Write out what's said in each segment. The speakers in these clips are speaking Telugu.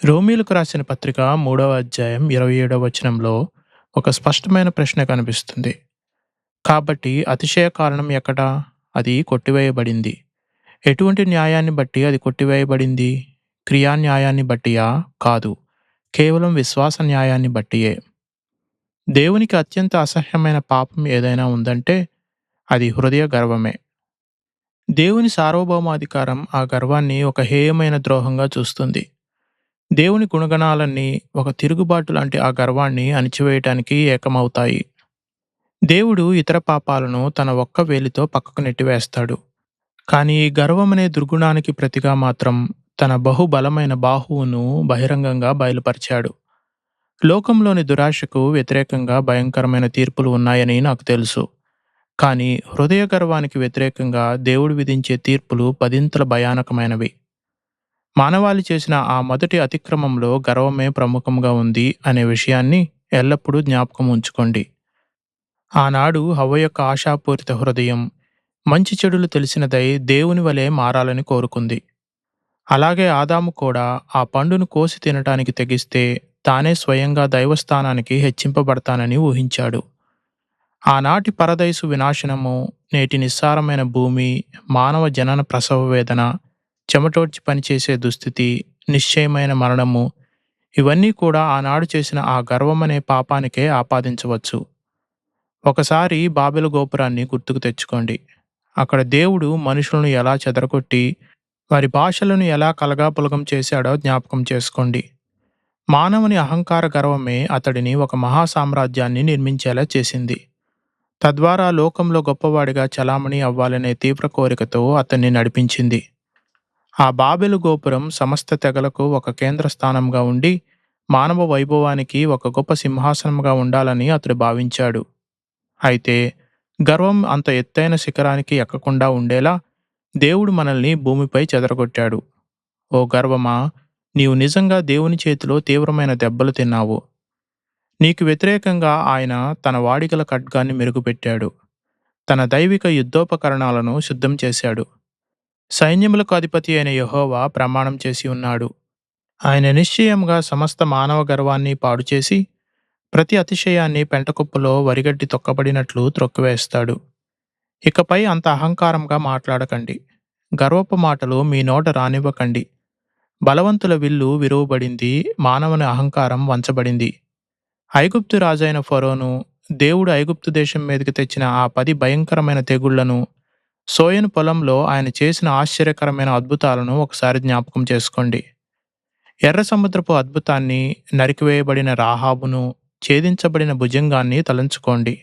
రోమీలకు రాసిన పత్రిక 3వ అధ్యాయం 27వ వచనంలో ఒక స్పష్టమైన ప్రశ్న కనిపిస్తుంది. కాబట్టి అతిశయ కారణం ఎక్కడా? అది కొట్టివేయబడింది. ఎటువంటి న్యాయాన్ని బట్టి అది కొట్టివేయబడింది? క్రియా న్యాయాన్ని బట్టియా? కాదు. కేవలం విశ్వాస న్యాయాన్ని బట్టియే. దేవునికి అత్యంత అసహ్యమైన పాపం ఏదైనా ఉందంటే అది హృదయ గర్వమే. దేవుని సార్వభౌమాధికారం ఆ గర్వాన్ని ఒక హేయమైన ద్రోహంగా చూస్తుంది. దేవుని గుణగణాలన్నీ ఒక తిరుగుబాటు లాంటి ఆ గర్వాన్ని అణిచివేయటానికి ఏకమవుతాయి. దేవుడు ఇతర పాపాలను తన ఒక్క వేలితో పక్కకు నెట్టివేస్తాడు. కానీ ఈ గర్వమనే దుర్గుణానికి ప్రతిగా మాత్రం తన బహుబలమైన బాహువును బహిరంగంగా బయలుపరిచాడు. లోకంలోని దురాశకు వ్యతిరేకంగా భయంకరమైన తీర్పులు ఉన్నాయని నాకు తెలుసు. కానీ హృదయ గర్వానికి వ్యతిరేకంగా దేవుడు విధించే తీర్పులు పదింతల భయానకమైనవి. మానవాళి చేసిన ఆ మొదటి అతిక్రమంలో గర్వమే ప్రముఖంగా ఉంది అనే విషయాన్ని ఎల్లప్పుడూ జ్ఞాపకం ఉంచుకోండి. ఆనాడు హవ్వ యొక్క ఆశాపూరిత హృదయం మంచి చెడులు తెలిసినదై దేవుని వలె మారాలని కోరుకుంది. అలాగే ఆదాము కూడా ఆ పండును కోసి తినటానికి తెగిస్తే తానే స్వయంగా దైవస్థానానికి హెచ్చింపబడతానని ఊహించాడు. ఆనాటి పరదైసు వినాశనము, నేటి నిస్సారమైన భూమి, మానవ జనన ప్రసవ వేదన, చెమటోడ్చి పనిచేసే దుస్థితి, నిశ్చయమైన మరణము, ఇవన్నీ కూడా ఆనాడు చేసిన ఆ గర్వమనే పాపానికే ఆపాదించవచ్చు. ఒకసారి బాబెలు గోపురాన్ని గుర్తుకు తెచ్చుకోండి. అక్కడ దేవుడు మనుషులను ఎలా చెదరగొట్టి వారి భాషలను ఎలా కలగాపులగం చేశాడో జ్ఞాపకం చేసుకోండి. మానవుని అహంకార గర్వమే అతడిని ఒక మహాసామ్రాజ్యాన్ని నిర్మించేలా చేసింది. తద్వారా లోకంలో గొప్పవాడిగా చలామణి అవ్వాలనే తీవ్ర కోరికతో అతన్ని నడిపించింది. ఆ బాబెలు గోపురం సమస్త తెగలకు ఒక కేంద్ర స్థానంగా ఉండి మానవ వైభవానికి ఒక గొప్ప సింహాసనంగా ఉండాలని అతడు భావించాడు. అయితే గర్వం అంత ఎత్తైన శిఖరానికి ఎక్కకుండా ఉండేలా దేవుడు మనల్ని భూమిపై చెదరగొట్టాడు. ఓ గర్వమా, నీవు నిజంగా దేవుని చేతిలో తీవ్రమైన దెబ్బలు తిన్నావు. నీకు వ్యతిరేకంగా ఆయన తన వాడిగల ఖడ్గాన్ని మెరుగుపెట్టాడు. తన దైవిక యుద్ధోపకరణాలను శుద్ధం చేశాడు. సైన్యములకు అధిపతి అయిన యెహోవా ప్రమాణం చేసి ఉన్నాడు. ఆయన నిశ్చయముగా సమస్త మానవ గర్వాన్ని పాడుచేసి ప్రతి అతిశయాన్ని పెంటకుప్పలో వరిగడ్డి తొక్కబడినట్లు త్రొక్కివేస్తాడు. ఇకపై అంత అహంకారంగా మాట్లాడకండి. గర్వపు మాటలు మీ నోట రానివ్వకండి. బలవంతుల విల్లు విరువబడింది, మానవుని అహంకారం వంచబడింది. ఐగుప్తు రాజైన ఫరోను, దేవుడు ఐగుప్తు దేశం మీదకి తెచ్చిన ఆ 10 భయంకరమైన తెగుళ్లను, సోయను పొలంలో ఆయన చేసిన ఆశ్చర్యకరమైన అద్భుతాలను ఒకసారి జ్ఞాపకం చేసుకోండి. ఎర్ర సముద్రపు అద్భుతాన్ని, నరికివేయబడిన రాహాబును, ఛేదించబడిన భుజంగాన్ని తలంచుకోండి.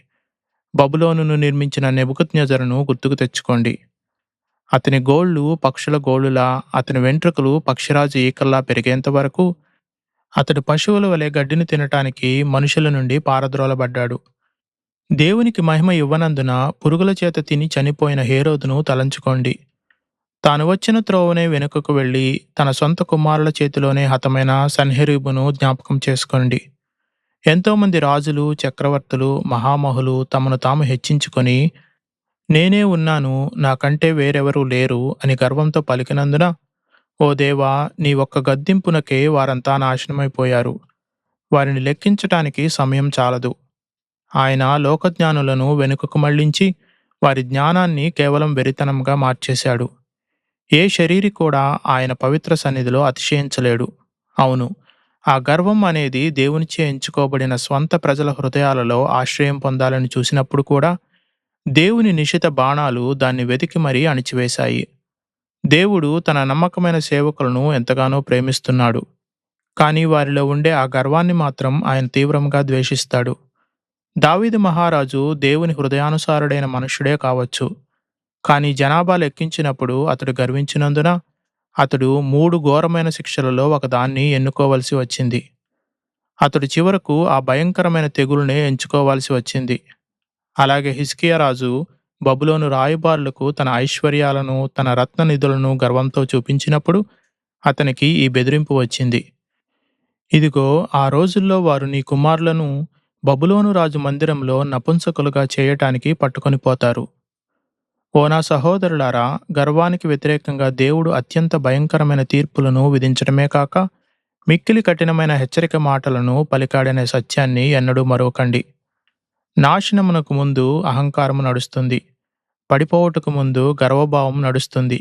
బబులోనును నిర్మించిన నెబుకద్నెజరును గుర్తుకు తెచ్చుకోండి. అతని గోళ్ళు పక్షుల గోళ్ళులా, అతని వెంట్రుకలు పక్షిరాజు ఈకల్లా పెరిగేంత వరకు అతడు పశువుల వలె గడ్డిని తినటానికి మనుషుల నుండి పారద్రోలబడ్డాడు. దేవునికి మహిమ ఇవ్వనందున పురుగుల చేత తిని చనిపోయిన హేరోదును తలంచుకోండి. తాను వచ్చిన త్రోవనే వెనుకకు వెళ్ళి తన సొంత కుమారుల చేతిలోనే హతమైన సన్హెరీబును జ్ఞాపకం చేసుకోండి. ఎంతోమంది రాజులు, చక్రవర్తులు, మహామహులు తమను తాము హెచ్చించుకొని నేనే ఉన్నాను, నాకంటే వేరెవరూ లేరు అని గర్వంతో పలికినందున, ఓ దేవా, నీ ఒక్క గద్దింపునకే వారంతా నాశనమైపోయారు. వారిని లెక్కించటానికి సమయం చాలదు. ఆయన లోకజ్ఞానులను వెనుకకు మళ్లించి వారి జ్ఞానాన్ని కేవలం వెరితనంగా మార్చేశాడు. ఏ శరీరి కూడా ఆయన పవిత్ర సన్నిధిలో అతిశయించలేడు. అవును, ఆ గర్వం అనేది దేవునిచే ఎంచుకోబడిన స్వంత ప్రజల హృదయాలలో ఆశ్రయం పొందాలని చూసినప్పుడు కూడా దేవుని నిశిత బాణాలు దాన్ని వెతికి మరీ అణిచివేశాయి. దేవుడు తన నమ్మకమైన సేవకులను ఎంతగానో ప్రేమిస్తున్నాడు. కానీ వారిలో ఉండే ఆ గర్వాన్ని మాత్రం ఆయన తీవ్రంగా ద్వేషిస్తాడు. దావీదు మహారాజు దేవుని హృదయానుసారుడైన మనుష్యుడే కావచ్చు. కానీ జనాభా లెక్కించినప్పుడు అతడు గర్వించినందున అతడు 3 ఘోరమైన శిక్షలలో ఒకదాన్ని ఎన్నుకోవలసి వచ్చింది. అతడు చివరకు ఆ భయంకరమైన తెగులునే ఎంచుకోవాల్సి వచ్చింది. అలాగే హిజ్కియా రాజు బబులోను రాయబారులకు తన ఐశ్వర్యాలను, తన రత్న నిధులను గర్వంతో చూపించినప్పుడు అతనికి ఈ బెదిరింపు వచ్చింది. ఇదిగో, ఆ రోజుల్లో వారు నీ కుమారులను బబులోను రాజు మందిరంలో నపుంసకులుగా చేయటానికి పట్టుకొని పోతారు. ఓ నా సహోదరులారా, గర్వానికి వ్యతిరేకంగా దేవుడు అత్యంత భయంకరమైన తీర్పులను విధించడమే కాక మిక్కిలి కఠినమైన హెచ్చరిక మాటలను పలికాడనే సత్యాన్ని ఎన్నడూ మరువకండి. నాశనమునకు ముందు అహంకారము నడుస్తుంది. పడిపోవుటకు ముందు గర్వభావం నడుస్తుంది.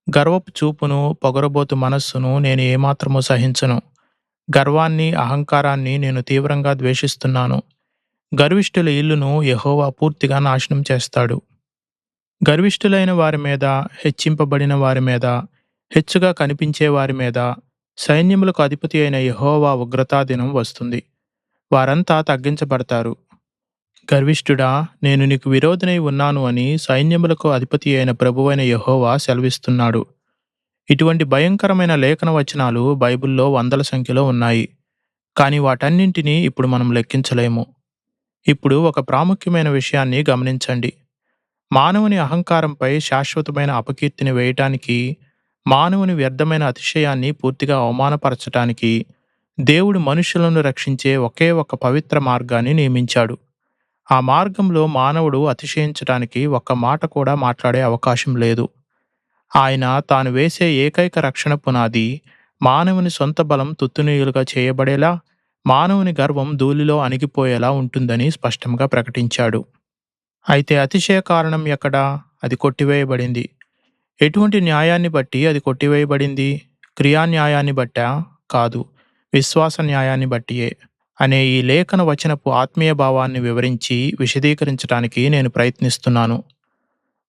గర్వపు చూపును, పొగరబోతు మనస్సును నేను ఏమాత్రము సహించను. గర్వాన్ని, అహంకారాన్ని నేను తీవ్రంగా ద్వేషిస్తున్నాను. గర్విష్ఠుల ఇల్లును యెహోవా పూర్తిగా నాశనం చేస్తాడు. గర్విష్ఠులైన వారి మీద, హెచ్చింపబడిన వారి మీద, హెచ్చుగా కనిపించే వారి మీద, సైన్యములకు అధిపతి అయిన యెహోవా ఉగ్రతాదినం వస్తుంది. వారంతా తగ్గించబడతారు. గర్విష్ఠుడా, నేను నీకు విరోధినై ఉన్నాను అని సైన్యములకు అధిపతి అయిన ప్రభువైన యెహోవా సెలవిస్తున్నాడు. ఇటువంటి భయంకరమైన లేఖన వచనాలు బైబిల్లో వందల సంఖ్యలో ఉన్నాయి. కానీ వాటన్నింటినీ ఇప్పుడు మనం లెక్కించలేము. ఇప్పుడు ఒక ప్రాముఖ్యమైన విషయాన్ని గమనించండి. మానవుని అహంకారంపై శాశ్వతమైన అపకీర్తిని వేయటానికి, మానవుని వ్యర్థమైన అతిశయాన్ని పూర్తిగా అవమానపరచటానికి దేవుడు మనుషులను రక్షించే ఒకే ఒక పవిత్ర మార్గాన్ని నియమించాడు. ఆ మార్గంలో మానవుడు అతిశయించటానికి ఒక్క మాట కూడా మాట్లాడే అవకాశం లేదు. ఆయన తాను వేసే ఏకైక రక్షణ పునాది మానవుని సొంత బలం తుత్తునీయులుగా చేయబడేలా, మానవుని గర్వం ధూళిలో అణిగిపోయేలా ఉంటుందని స్పష్టంగా ప్రకటించాడు. అయితే అతిశయ కారణం ఎక్కడా? అది కొట్టివేయబడింది. ఎటువంటి న్యాయాన్ని బట్టి అది కొట్టివేయబడింది? క్రియా న్యాయాన్ని బట్టా? కాదు, విశ్వాస న్యాయాన్ని బట్టియే అనే ఈ లేఖన వచనపు ఆత్మీయ భావాన్ని వివరించి విశదీకరించడానికి నేను ప్రయత్నిస్తున్నాను.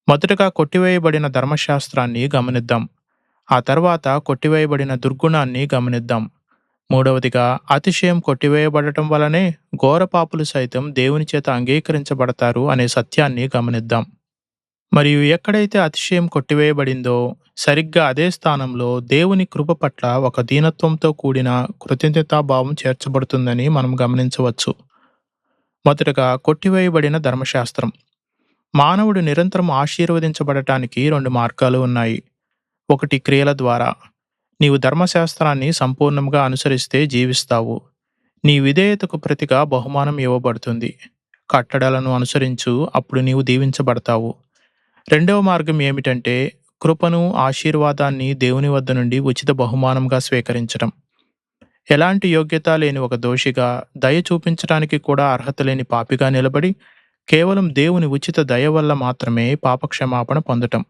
మొదటగా కొట్టివేయబడిన ధర్మశాస్త్రాన్ని గమనిద్దాం. ఆ తర్వాత కొట్టివేయబడిన దుర్గుణాన్ని గమనిద్దాం. మూడవదిగా అతిశయం కొట్టివేయబడటం వలనే ఘోరపాపులు సైతం దేవుని చేత అంగీకరించబడతారు అనే సత్యాన్ని గమనిద్దాం. మరియు ఎక్కడైతే అతిశయం కొట్టివేయబడిందో సరిగ్గా అదే స్థానంలో దేవుని కృప పట్ల ఒక దీనత్వంతో కూడిన కృతజ్ఞతాభావం చేర్చబడుతుందని మనం గమనించవచ్చు. మొదటగా కొట్టివేయబడిన ధర్మశాస్త్రం. మానవుడు నిరంతరం ఆశీర్వదించబడటానికి రెండు మార్గాలు ఉన్నాయి. ఒకటి క్రియల ద్వారా. నీవు ధర్మశాస్త్రాన్ని సంపూర్ణంగా అనుసరిస్తే జీవిస్తావు. నీ విధేయతకు ప్రతిగా బహుమానం ఇవ్వబడుతుంది. కట్టడలను అనుసరించు, అప్పుడు నీవు దీవించబడతావు. రెండవ మార్గం ఏమిటంటే కృపను, ఆశీర్వాదాన్ని దేవుని వద్ద నుండి ఉచిత బహుమానంగా స్వీకరించడం. ఎలాంటి యోగ్యత లేని ఒక దోషిగా, దయ చూపించడానికి కూడా అర్హత లేని పాపిగా నిలబడి కేవలం దేవుని ఉచిత దయ వల్ల మాత్రమే పాపక్షమాపణ పొందటం.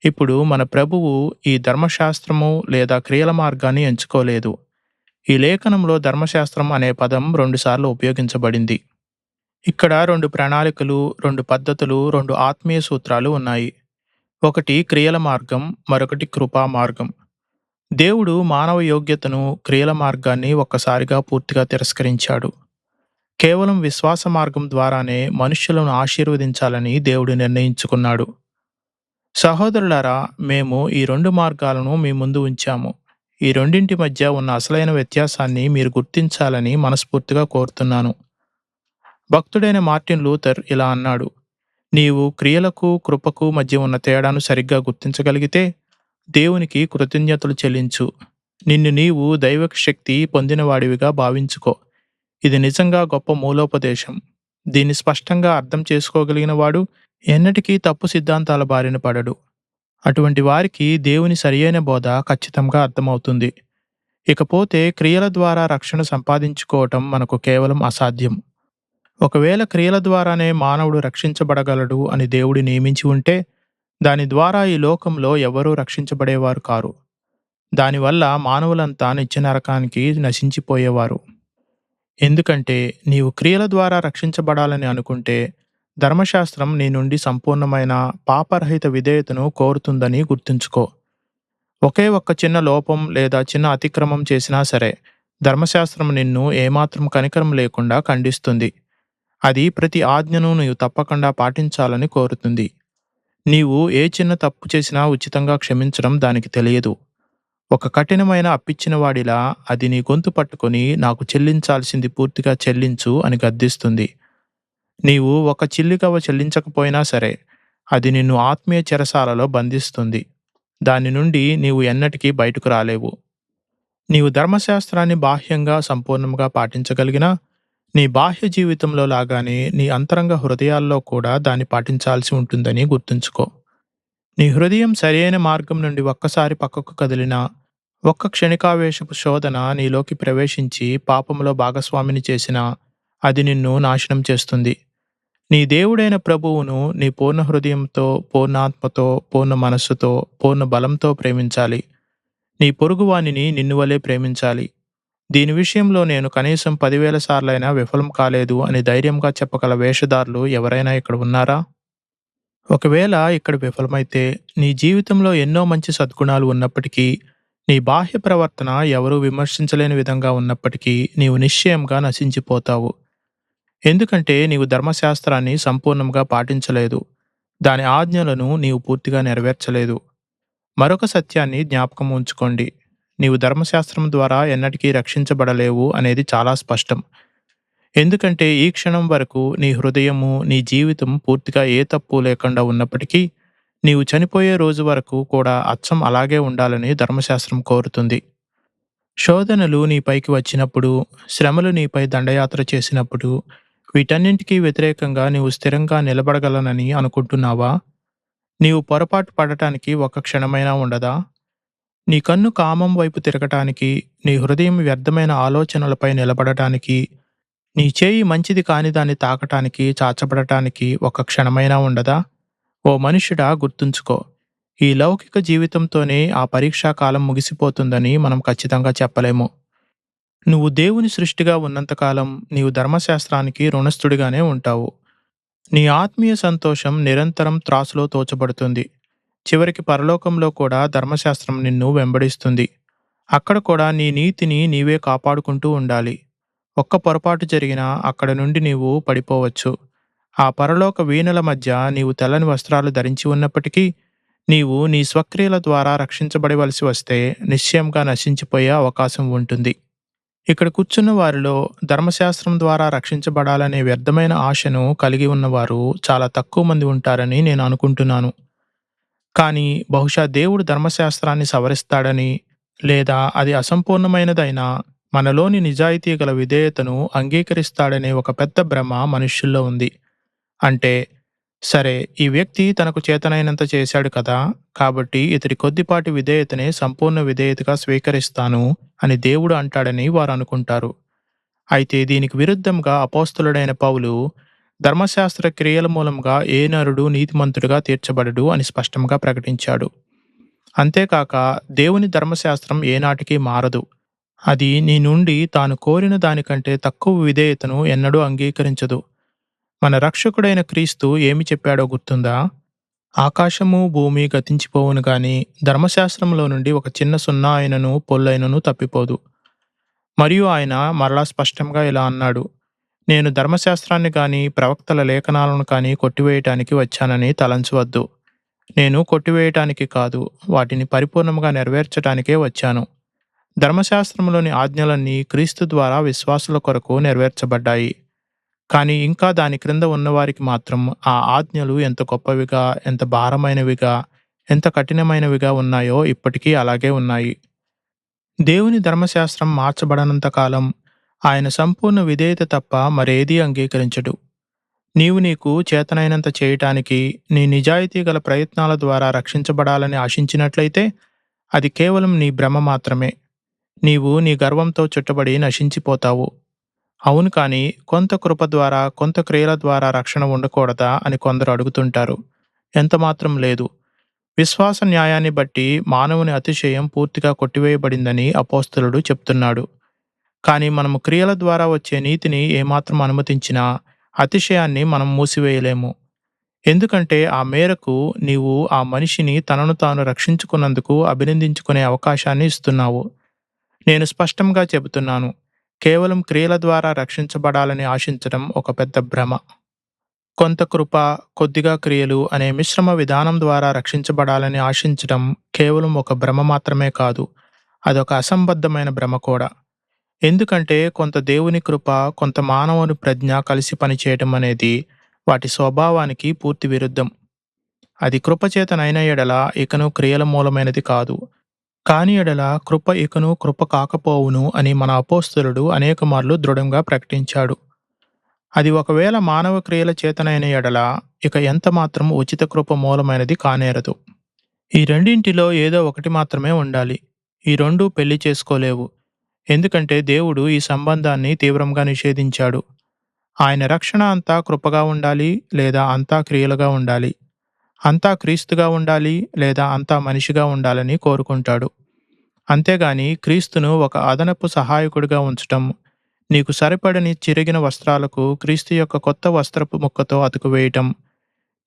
ఇప్పుడు మన ప్రభువు ఈ ధర్మశాస్త్రము లేదా క్రియల మార్గాన్ని ఎంచుకోలేదు. ఈ లేఖనంలో ధర్మశాస్త్రం అనే పదం రెండుసార్లు ఉపయోగించబడింది. ఇక్కడ రెండు ప్రణాళికలు, రెండు పద్ధతులు, రెండు ఆత్మీయ సూత్రాలు ఉన్నాయి. ఒకటి క్రియల మార్గం, మరొకటి కృపా మార్గం. దేవుడు మానవ యోగ్యతను, క్రియల మార్గాన్ని ఒక్కసారిగా పూర్తిగా తిరస్కరించాడు. కేవలం విశ్వాస మార్గం ద్వారానే మనుష్యులను ఆశీర్వదించాలని దేవుడు నిర్ణయించుకున్నాడు. సహోదరులారా, మేము ఈ రెండు మార్గాలను మీ ముందు ఉంచాము. ఈ రెండింటి మధ్య ఉన్న అసలైన వ్యత్యాసాన్ని మీరు గుర్తించాలని మనస్ఫూర్తిగా కోరుతున్నాను. భక్తుడైన మార్టిన్ లూథర్ ఇలా అన్నాడు: నీవు క్రియలకు, కృపకు మధ్య ఉన్న తేడాను సరిగ్గా గుర్తించగలిగితే దేవునికి కృతజ్ఞతలు చెల్లించు. నిన్ను నీవు దైవిక శక్తి పొందినవాడివిగా భావించుకో. ఇది నిజంగా గొప్ప మూలోపదేశం. దీన్ని స్పష్టంగా అర్థం చేసుకోగలిగిన వాడు ఎన్నటికీ తప్పు సిద్ధాంతాల బారిన పడడు. అటువంటి వారికి దేవుని సరియైన బోధ ఖచ్చితంగా అర్థమవుతుంది. ఇకపోతే క్రియల ద్వారా రక్షణ సంపాదించుకోవటం మనకు కేవలం అసాధ్యం. ఒకవేళ క్రియల ద్వారానే మానవుడు రక్షించబడగలడు అని దేవుడు నియమించి ఉంటే దాని ద్వారా ఈ లోకంలో ఎవరూ రక్షించబడేవారు కారు. దానివల్ల మానవులంతా నిత్య నరకానికి నశించిపోయేవారు. ఎందుకంటే నీవు క్రియల ద్వారా రక్షించబడాలని అనుకుంటే ధర్మశాస్త్రం నీ నుండి సంపూర్ణమైన పాపరహిత విధేయతను కోరుతుందని గుర్తుంచుకో. ఒకే ఒక్క చిన్న లోపం లేదా చిన్న అతిక్రమం చేసినా సరే ధర్మశాస్త్రం నిన్ను ఏమాత్రం కనికరం లేకుండా ఖండిస్తుంది. అది ప్రతి ఆజ్ఞను నీవు తప్పకుండా పాటించాలని కోరుతుంది. నీవు ఏ చిన్న తప్పు చేసినా ఉచితంగా క్షమించడం దానికి తెలియదు. ఒక కఠినమైన అప్పిచ్చిన వాడిలా అది నీ గొంతు పట్టుకొని నాకు చెల్లించాల్సింది పూర్తిగా చెల్లించు అని గద్దిస్తుంది. నీవు ఒక చిల్లిగవ్వ చెల్లించకపోయినా సరే అది నిన్ను ఆత్మీయ చెరసాలలో బంధిస్తుంది. దాని నుండి నీవు ఎన్నటికీ బయటకు రాలేవు. నీవు ధర్మశాస్త్రాన్ని బాహ్యంగా సంపూర్ణంగా పాటించగలిగినా నీ బాహ్య జీవితంలో లాగానే నీ అంతరంగ హృదయాల్లో కూడా దాన్ని పాటించాల్సి ఉంటుందని గుర్తుంచుకో. నీ హృదయం సరియైన మార్గం నుండి ఒక్కసారి పక్కకు కదిలినా ఒక్క క్షణికావేశపు శోధన నీలోకి ప్రవేశించి పాపములో భాగస్వామిని చేసినా అది నిన్ను నాశనం చేస్తుంది. నీ దేవుడైన ప్రభువును నీ పూర్ణ హృదయంతో, పూర్ణాత్మతో, పూర్ణ మనస్సుతో, పూర్ణ బలంతో ప్రేమించాలి. నీ పొరుగువానిని నిన్ను వలె ప్రేమించాలి. దీని విషయంలో నేను కనీసం 10,000 సార్లైనా విఫలం కాలేదు అని ధైర్యంగా చెప్పగల వేషధారులు ఎవరైనా ఇక్కడ ఉన్నారా? ఒకవేళ ఇక్కడ విఫలమైతే, నీ జీవితంలో ఎన్నో మంచి సద్గుణాలు ఉన్నప్పటికీ, నీ బాహ్య ప్రవర్తన ఎవరూ విమర్శించలేని విధంగా ఉన్నప్పటికీ, నీవు నిశ్చయంగా నశించిపోతావు. ఎందుకంటే నీవు ధర్మశాస్త్రాన్ని సంపూర్ణంగా పాటించలేదు. దాని ఆజ్ఞలను నీవు పూర్తిగా నెరవేర్చలేదు. మరొక సత్యాన్ని జ్ఞాపకం ఉంచుకోండి. నీవు ధర్మశాస్త్రం ద్వారా ఎన్నటికీ రక్షించబడలేవు అనేది చాలా స్పష్టం. ఎందుకంటే ఈ క్షణం వరకు నీ హృదయము, నీ జీవితం పూర్తిగా ఏ తప్పు లేకుండా ఉన్నప్పటికీ, నీవు చనిపోయే రోజు వరకు కూడా అచ్చం అలాగే ఉండాలని ధర్మశాస్త్రం కోరుతుంది. శోధనలు నీపైకి వచ్చినప్పుడు, శ్రమలు నీపై దండయాత్ర చేసినప్పుడు, వీటన్నింటికీ వ్యతిరేకంగా నీవు స్థిరంగా నిలబడగలనని అనుకుంటున్నావా? నీవు పొరపాటు పడటానికి ఒక్క క్షణమైనా ఉండదా? నీ కన్ను కామం వైపు తిరగటానికి, నీ హృదయం వ్యర్థమైన ఆలోచనలపై నిలబడటానికి, నీ చేయి మంచిది కాని దాన్ని తాకటానికి, చాచబడటానికి ఒక్క క్షణమైనా ఉండదా? ఓ మనుష్యుడా, గుర్తుంచుకో. ఈ లౌకిక జీవితంతోనే ఆ పరీక్షా కాలం ముగిసిపోతుందని మనం ఖచ్చితంగా చెప్పలేము. నువ్వు దేవుని సృష్టిగా ఉన్నంతకాలం నీవు ధర్మశాస్త్రానికి రుణస్థుడిగానే ఉంటావు. నీ ఆత్మీయ సంతోషం నిరంతరం త్రాసులో తోచబడుతుంది. చివరికి పరలోకంలో కూడా ధర్మశాస్త్రం నిన్ను వెంబడిస్తుంది. అక్కడ కూడా నీ నీతిని నీవే కాపాడుకుంటూ ఉండాలి. ఒక్క పొరపాటు జరిగినా అక్కడ నుండి నీవు పడిపోవచ్చు. ఆ పరలోక వీణల మధ్య నీవు తెల్లని వస్త్రాలు ధరించి ఉన్నప్పటికీ, నీవు నీ స్వక్రియల ద్వారా రక్షించబడవలసి వస్తే నిశ్చయంగా నశించిపోయే అవకాశం ఉంటుంది. ఇక్కడ కూర్చున్న వారిలో ధర్మశాస్త్రం ద్వారా రక్షించబడాలనే వ్యర్థమైన ఆశను కలిగి ఉన్నవారు చాలా తక్కువ మంది ఉంటారని నేను అనుకుంటున్నాను. కానీ బహుశా దేవుడు ధర్మశాస్త్రాన్ని సవరిస్తాడని, లేదా అది అసంపూర్ణమైనదైనా మనలోని నిజాయితీ గల విధేయతను అంగీకరిస్తాడనే ఒక పెద్ద భ్రమ మనుష్యుల్లో ఉంది. అంటే, సరే, ఈ వ్యక్తి తనకు చేతనైనంత చేశాడు కదా, కాబట్టి ఇతడి కొద్దిపాటి విధేయతనే సంపూర్ణ విధేయతగా స్వీకరిస్తాను అని దేవుడు అంటాడని వారు అనుకుంటారు. అయితే దీనికి విరుద్ధంగా అపోస్తలుడైన పౌలు, ధర్మశాస్త్ర క్రియల మూలంగా ఏ నరుడు నీతిమంతుడిగా తీర్చబడడు అని స్పష్టంగా ప్రకటించాడు. అంతేకాక దేవుని ధర్మశాస్త్రం ఏనాటికి మారదు. అది నీ నుండి తాను కోరిన దానికంటే తక్కువ విధేయతను ఎన్నడూ అంగీకరించదు. మన రక్షకుడైన క్రీస్తు ఏమి చెప్పాడో గుర్తుందా? ఆకాశము భూమి గతించిపోవును గాని ధర్మశాస్త్రంలో నుండి ఒక చిన్న సున్నా అయినను పొల్లైనను తప్పిపోదు. మరియు ఆయన మరలా స్పష్టంగా ఇలా అన్నాడు: నేను ధర్మశాస్త్రాన్ని కానీ ప్రవక్తల లేఖనాలను కానీ కొట్టివేయటానికి వచ్చానని తలంచవద్దు. నేను కొట్టివేయటానికి కాదు, వాటిని పరిపూర్ణంగా నెరవేర్చటానికే వచ్చాను. ధర్మశాస్త్రంలోని ఆజ్ఞలన్నీ క్రీస్తు ద్వారా విశ్వాసుల కొరకు నెరవేర్చబడ్డాయి. కానీ ఇంకా దాని క్రింద ఉన్నవారికి మాత్రం ఆ ఆజ్ఞలు ఎంత గొప్పవిగా, ఎంత భారమైనవిగా, ఎంత కఠినమైనవిగా ఉన్నాయో ఇప్పటికీ అలాగే ఉన్నాయి. దేవుని ధర్మశాస్త్రం మార్చబడనంత కాలం ఆయన సంపూర్ణ విధేయత తప్ప మరేదీ అంగీకరించడు. నీవు నీకు చేతనైనంత చేయటానికి, నీ నిజాయితీ గల ప్రయత్నాల ద్వారా రక్షించబడాలని ఆశించినట్లయితే అది కేవలం నీ భ్రమ మాత్రమే. నీవు నీ గర్వంతో చుట్టబడి నశించిపోతావు. అవును, కానీ కొంత కృప ద్వారా, కొంత క్రియల ద్వారా రక్షణ ఉండకూడదా అని కొందరు అడుగుతుంటారు. ఎంతమాత్రం లేదు. విశ్వాస న్యాయాన్ని బట్టి మానవుని అతిశయం పూర్తిగా కొట్టివేయబడిందని అపోస్తలుడు చెప్తున్నాడు. కానీ మనము క్రియల ద్వారా వచ్చే నీతిని ఏమాత్రం అనుమతించినా అతిశయాన్ని మనం మూసివేయలేము. ఎందుకంటే ఆ మేరకు నీవు ఆ మనిషిని తనను తాను రక్షించుకున్నందుకు అభినందించుకునే అవకాశాన్ని ఇస్తున్నావు. నేను స్పష్టంగా చెబుతున్నాను, కేవలం క్రియల ద్వారా రక్షించబడాలని ఆశించడం ఒక పెద్ద భ్రమ. కొంత కృప, కొద్దిగా క్రియలు అనే మిశ్రమ విధానం ద్వారా రక్షించబడాలని ఆశించడం కేవలం ఒక భ్రమ మాత్రమే కాదు, అదొక అసంబద్ధమైన భ్రమ కూడా. ఎందుకంటే కొంత దేవుని కృప, కొంత మానవుని ప్రజ్ఞ కలిసి పనిచేయటం అనేది వాటి స్వభావానికి పూర్తి విరుద్ధం. అది కృపచేతనైన ఎడల ఇకను క్రియల మూలమైనది కాదు. కాని ఎడల కృప ఇకను కృప కాకపోవును అని మన అపోస్తలుడు అనేకమార్లు దృఢంగా ప్రకటించాడు. అది ఒకవేళ మానవ క్రియల చేతనైన ఎడల ఇక ఎంత మాత్రం ఉచిత కృప మూలమైనది కానేరదు. ఈ రెండింటిలో ఏదో ఒకటి మాత్రమే ఉండాలి. ఈ 2 పెళ్లి చేసుకోలేవు. ఎందుకంటే దేవుడు ఈ సంబంధాన్ని తీవ్రంగా నిషేధించాడు. ఆయన రక్షణ అంతా కృపగా ఉండాలి లేదా అంతా క్రియలుగా ఉండాలి. అంతా క్రీస్తుగా ఉండాలి లేదా అంతా మనిషిగా ఉండాలని కోరుకుంటాడు. అంతేగాని క్రీస్తును ఒక అదనపు సహాయకుడిగా ఉంచటం, నీకు సరిపడని చిరిగిన వస్త్రాలకు క్రీస్తు యొక్క కొత్త వస్త్రపు ముక్కతో అతుకువేయటం,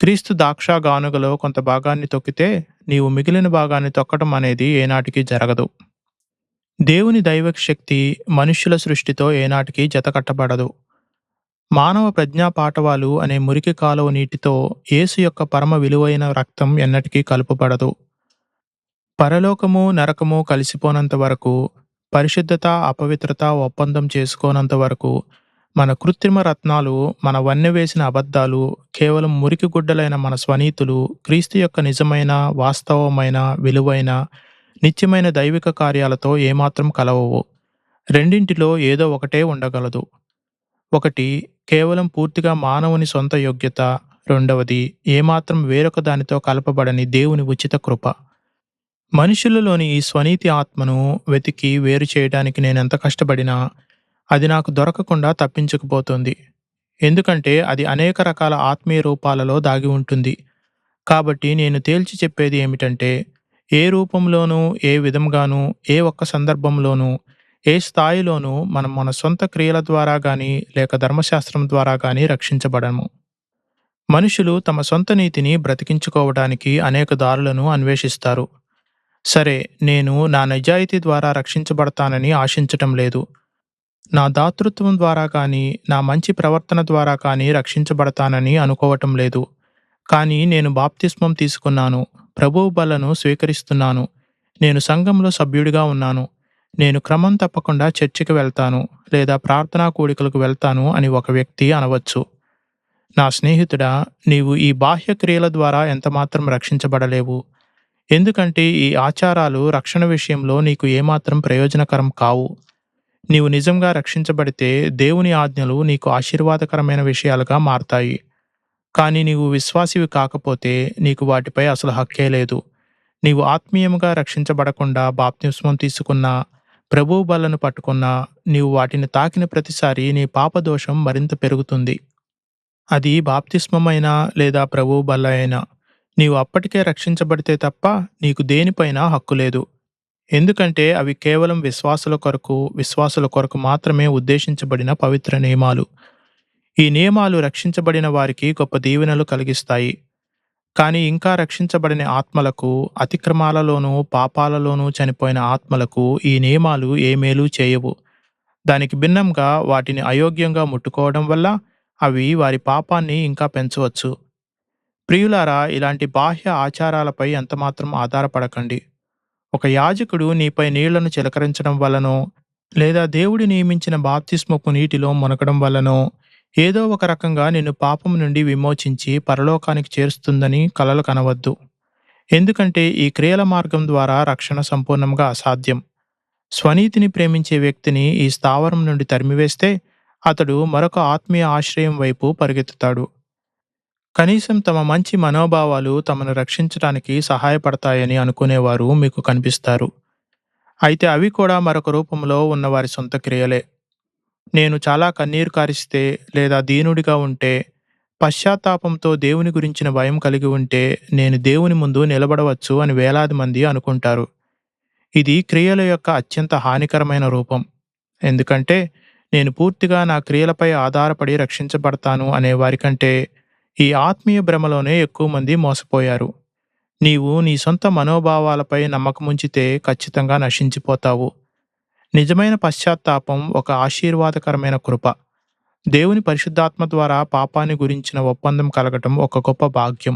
క్రీస్తు ద్రాక్ష గానుగలో కొంత భాగాన్ని తొక్కితే నీవు మిగిలిన భాగాన్ని తొక్కటం అనేది ఏనాటికి జరగదు. దేవుని దైవిక శక్తి మనుష్యుల సృష్టితో ఏనాటికి జతకట్టబడదు. మానవ ప్రజ్ఞా పాటవాలు అనే మురికి కాలువ నీటితో యేసు యొక్క పరమ విలువైన రక్తం ఎన్నటికీ కలుపబడదు. పరలోకము నరకము కలిసిపోనంత వరకు, పరిశుద్ధత అపవిత్రత ఒప్పందం చేసుకోనంత వరకు, మన కృత్రిమ రత్నాలు, మన వన్నె వేసిన అబద్ధాలు, కేవలం మురికి గుడ్డలైన మన స్వనీతులు క్రీస్తు యొక్క నిజమైన, వాస్తవమైన, విలువైన, నిత్యమైన దైవిక కార్యాలతో ఏమాత్రం కలవవు. రెండింటిలో ఏదో ఒకటే ఉండగలదు. ఒకటి కేవలం పూర్తిగా మానవుని సొంత యోగ్యత, రెండవది ఏమాత్రం వేరొక దానితో కలపబడని దేవుని ఉచిత కృప. మనుషులలోని ఈ స్వనీతి ఆత్మను వెతికి వేరు చేయడానికి నేనెంత కష్టపడినా అది నాకు దొరకకుండా తప్పించుకుపోతుంది. ఎందుకంటే అది అనేక రకాల ఆత్మీయ రూపాలలో దాగి ఉంటుంది. కాబట్టి నేను తేల్చి చెప్పేది ఏమిటంటే, ఏ రూపంలోనూ, ఏ విధంగానూ, ఏ ఒక్క సందర్భంలోనూ, ఏ స్థాయిలోనూ మనం మన సొంత క్రియల ద్వారా గానీ, లేక ధర్మశాస్త్రం ద్వారా గానీ రక్షించబడము. మనుషులు తమ సొంత నీతిని బ్రతికించుకోవడానికి అనేక దారులను అన్వేషిస్తారు. సరే, నేను నా నిజాయితీ ద్వారా రక్షించబడతానని ఆశించటం లేదు. నా దాతృత్వం ద్వారా కానీ, నా మంచి ప్రవర్తన ద్వారా కానీ రక్షించబడతానని అనుకోవటం లేదు. కానీ నేను బాప్తిస్మం తీసుకున్నాను. ప్రభువు బలను స్వీకరిస్తున్నాను. నేను సంఘంలో సభ్యుడిగా ఉన్నాను. నేను క్రమం తప్పకుండా చర్చికి వెళ్తాను లేదా ప్రార్థనా కూడికలకు వెళ్తాను అని ఒక వ్యక్తి అనవచ్చు. నా స్నేహితుడా, నీవు ఈ బాహ్య క్రియల ద్వారా ఎంతమాత్రం రక్షించబడలేవు. ఎందుకంటే ఈ ఆచారాలు రక్షణ విషయంలో నీకు ఏమాత్రం ప్రయోజనకరం కావు. నీవు నిజంగా రక్షించబడితే దేవుని ఆజ్ఞలు నీకు ఆశీర్వాదకరమైన విషయాలుగా మారతాయి. కానీ నీవు విశ్వాసివి కాకపోతే నీకు వాటిపై అసలు హక్కే లేదు. నీవు ఆత్మీయముగా రక్షించబడకుండా బాప్తిస్మం తీసుకున్నా, ప్రభువు బలను పట్టుకున్నా, నీవు వాటిని తాకిన ప్రతిసారి నీ పాపదోషం మరింత పెరుగుతుంది. అది బాప్తిస్మమైనా లేదా ప్రభువు బల్ల అయినా, నీవు అప్పటికే రక్షించబడితే తప్ప నీకు దేనిపైనా హక్కు లేదు. ఎందుకంటే అవి కేవలం విశ్వాసుల కొరకు మాత్రమే ఉద్దేశించబడిన పవిత్ర నియమాలు. ఈ నియమాలు రక్షించబడిన వారికి గొప్ప దీవెనలు కలిగిస్తాయి. కానీ ఇంకా రక్షించబడిన ఆత్మలకు, అతిక్రమాలలోనూ పాపాలలోనూ చనిపోయిన ఆత్మలకు ఈ నియమాలు ఏ మేలు చేయవు. దానికి భిన్నంగా వాటిని అయోగ్యంగా ముట్టుకోవడం వల్ల అవి వారి పాపాన్ని ఇంకా పెంచవచ్చు. ప్రియులారా, ఇలాంటి బాహ్య ఆచారాలపై ఎంతమాత్రం ఆధారపడకండి. ఒక యాజకుడు నీపై నీళ్లను చిలకరించడం వల్లనో, లేదా దేవుడు నియమించిన బాప్తిస్మపు నీటిలో మునగడం వల్లనో, ఏదో ఒక రకంగా నిన్ను పాపం నుండి విమోచించి పరలోకానికి చేరుస్తుందని కలలు కనవద్దు. ఎందుకంటే ఈ క్రియల మార్గం ద్వారా రక్షణ సంపూర్ణంగా అసాధ్యం. స్వనీతిని ప్రేమించే వ్యక్తిని ఈ స్థావరం నుండి తరిమివేస్తే అతడు మరొక ఆత్మీయ ఆశ్రయం వైపు పరిగెత్తుతాడు. కనీసం తమ మంచి మనోభావాలు తమను రక్షించడానికి సహాయపడతాయని అనుకునేవారు మీకు కనిపిస్తారు. అయితే అవి కూడా మరొక రూపంలో ఉన్నవారి సొంత క్రియలే. నేను చాలా కన్నీరు కారిస్తే లేదా దీనుడిగా ఉంటే, పశ్చాత్తాపంతో దేవుని గురించిన భయం కలిగి ఉంటే నేను దేవుని ముందు నిలబడవచ్చు అని వేలాది మంది అనుకుంటారు. ఇది క్రియల యొక్క అత్యంత హానికరమైన రూపం. ఎందుకంటే నేను పూర్తిగా నా క్రియలపై ఆధారపడి రక్షించబడతాను అనే వారికంటే ఈ ఆత్మీయ భ్రమలోనే ఎక్కువ మంది మోసపోయారు. నీవు నీ సొంత మనోభావాలపై నమ్మకముంచితే ఖచ్చితంగా నశించిపోతావు. నిజమైన పశ్చాత్తాపం ఒక ఆశీర్వాదకరమైన కృప. దేవుని పరిశుద్ధాత్మ ద్వారా పాపాన్ని గురించిన ఒప్పందం కలగటం ఒక గొప్ప భాగ్యం.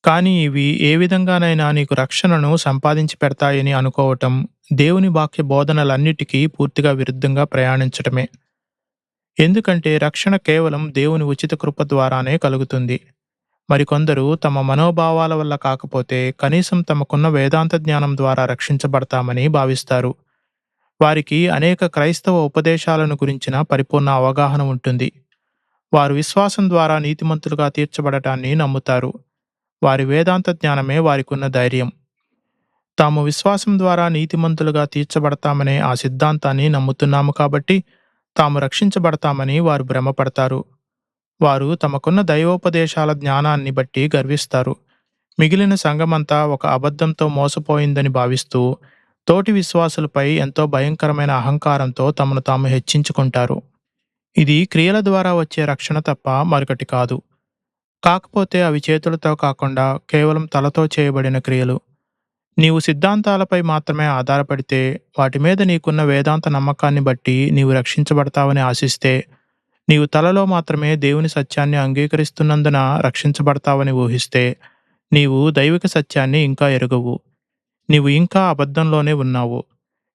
కానీ ఇవి ఏ విధంగానైనా నీకు రక్షణను సంపాదించి పెడతాయని అనుకోవటం దేవుని వాక్య బోధనలన్నిటికీ పూర్తిగా విరుద్ధంగా ప్రయాణించటమే. ఎందుకంటే రక్షణ కేవలం దేవుని ఉచిత కృప ద్వారానే కలుగుతుంది. మరికొందరు తమ మనోభావాల వల్ల కాకపోతే కనీసం తమకున్న వేదాంత జ్ఞానం ద్వారా రక్షించబడతామని భావిస్తారు. వారికి అనేక క్రైస్తవ ఉపదేశాలను గురించిన పరిపూర్ణ అవగాహన ఉంటుంది. వారు విశ్వాసం ద్వారా నీతిమంతులుగా తీర్చబడటాన్ని నమ్ముతారు. వారి వేదాంత జ్ఞానమే వారికున్న ధైర్యం. తాము విశ్వాసం ద్వారా నీతిమంతులుగా తీర్చబడతామనే ఆ సిద్ధాంతాన్ని నమ్ముతున్నాము కాబట్టి తాము రక్షించబడతామని వారు భ్రమపడతారు. వారు తమకున్న దైవోపదేశాల జ్ఞానాన్ని బట్టి గర్విస్తారు. మిగిలిన సంఘమంతా ఒక అబద్ధంతో మోసపోయిందని భావిస్తూ తోటి విశ్వాసులపై ఎంతో భయంకరమైన అహంకారంతో తమను తాము హెచ్చించుకుంటారు. ఇది క్రియల ద్వారా వచ్చే రక్షణ తప్ప మరొకటి కాదు. కాకపోతే అవి చేతులతో కాకుండా కేవలం తలతో చేయబడిన క్రియలు. నీవు సిద్ధాంతాలపై మాత్రమే ఆధారపడితే, వాటి మీద నీకున్న వేదాంత నమ్మకాన్ని బట్టి నీవు రక్షించబడతావని ఆశిస్తే, నీవు తలలో మాత్రమే దేవుని సత్యాన్ని అంగీకరిస్తున్నందున రక్షించబడతావని ఊహిస్తే, నీవు దైవిక సత్యాన్ని ఇంకా ఎరుగవు. నీవు ఇంకా అబద్ధంలోనే ఉన్నావు.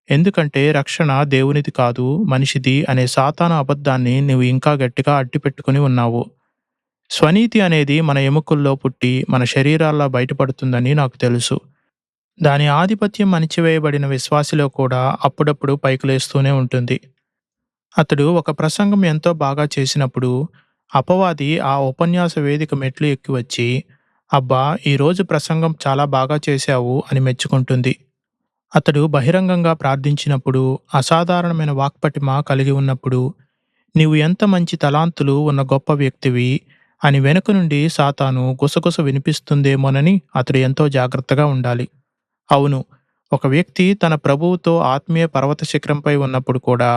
ఎందుకంటే రక్షణ దేవునిది కాదు, మనిషిది అనే సాతాను అబద్ధాన్ని నీవు ఇంకా గట్టిగా అట్టిపెట్టుకుని ఉన్నావు. స్వనీతి అనేది మన ఎముకల్లో పుట్టి మన శరీరాల్లో బయటపడుతుందని నాకు తెలుసు. దాని ఆధిపత్యం అణిచివేయబడిన విశ్వాసిలో కూడా అప్పుడప్పుడు పైకి లేస్తూనే ఉంటుంది. అతడు ఒక ప్రసంగం ఎంతో బాగా చేసినప్పుడు అపవాది ఆ ఉపన్యాస వేదిక మెట్లు ఎక్కి వచ్చి, అబ్బా, ఈరోజు ప్రసంగం చాలా బాగా చేశావు అని మెచ్చుకుంటుంది. అతడు బహిరంగంగా ప్రార్థించినప్పుడు, అసాధారణమైన వాక్పటిమ కలిగి ఉన్నప్పుడు, నీవు ఎంత మంచి తలాంతులు ఉన్న గొప్ప వ్యక్తివి అని వెనుక నుండి సాతాను గుసగుస వినిపిస్తుందేమోనని అతడు ఎంతో జాగ్రత్తగా ఉండాలి. అవును, ఒక వ్యక్తి తన ప్రభువుతో ఆత్మీయ పర్వత శిఖరంపై ఉన్నప్పుడు కూడా,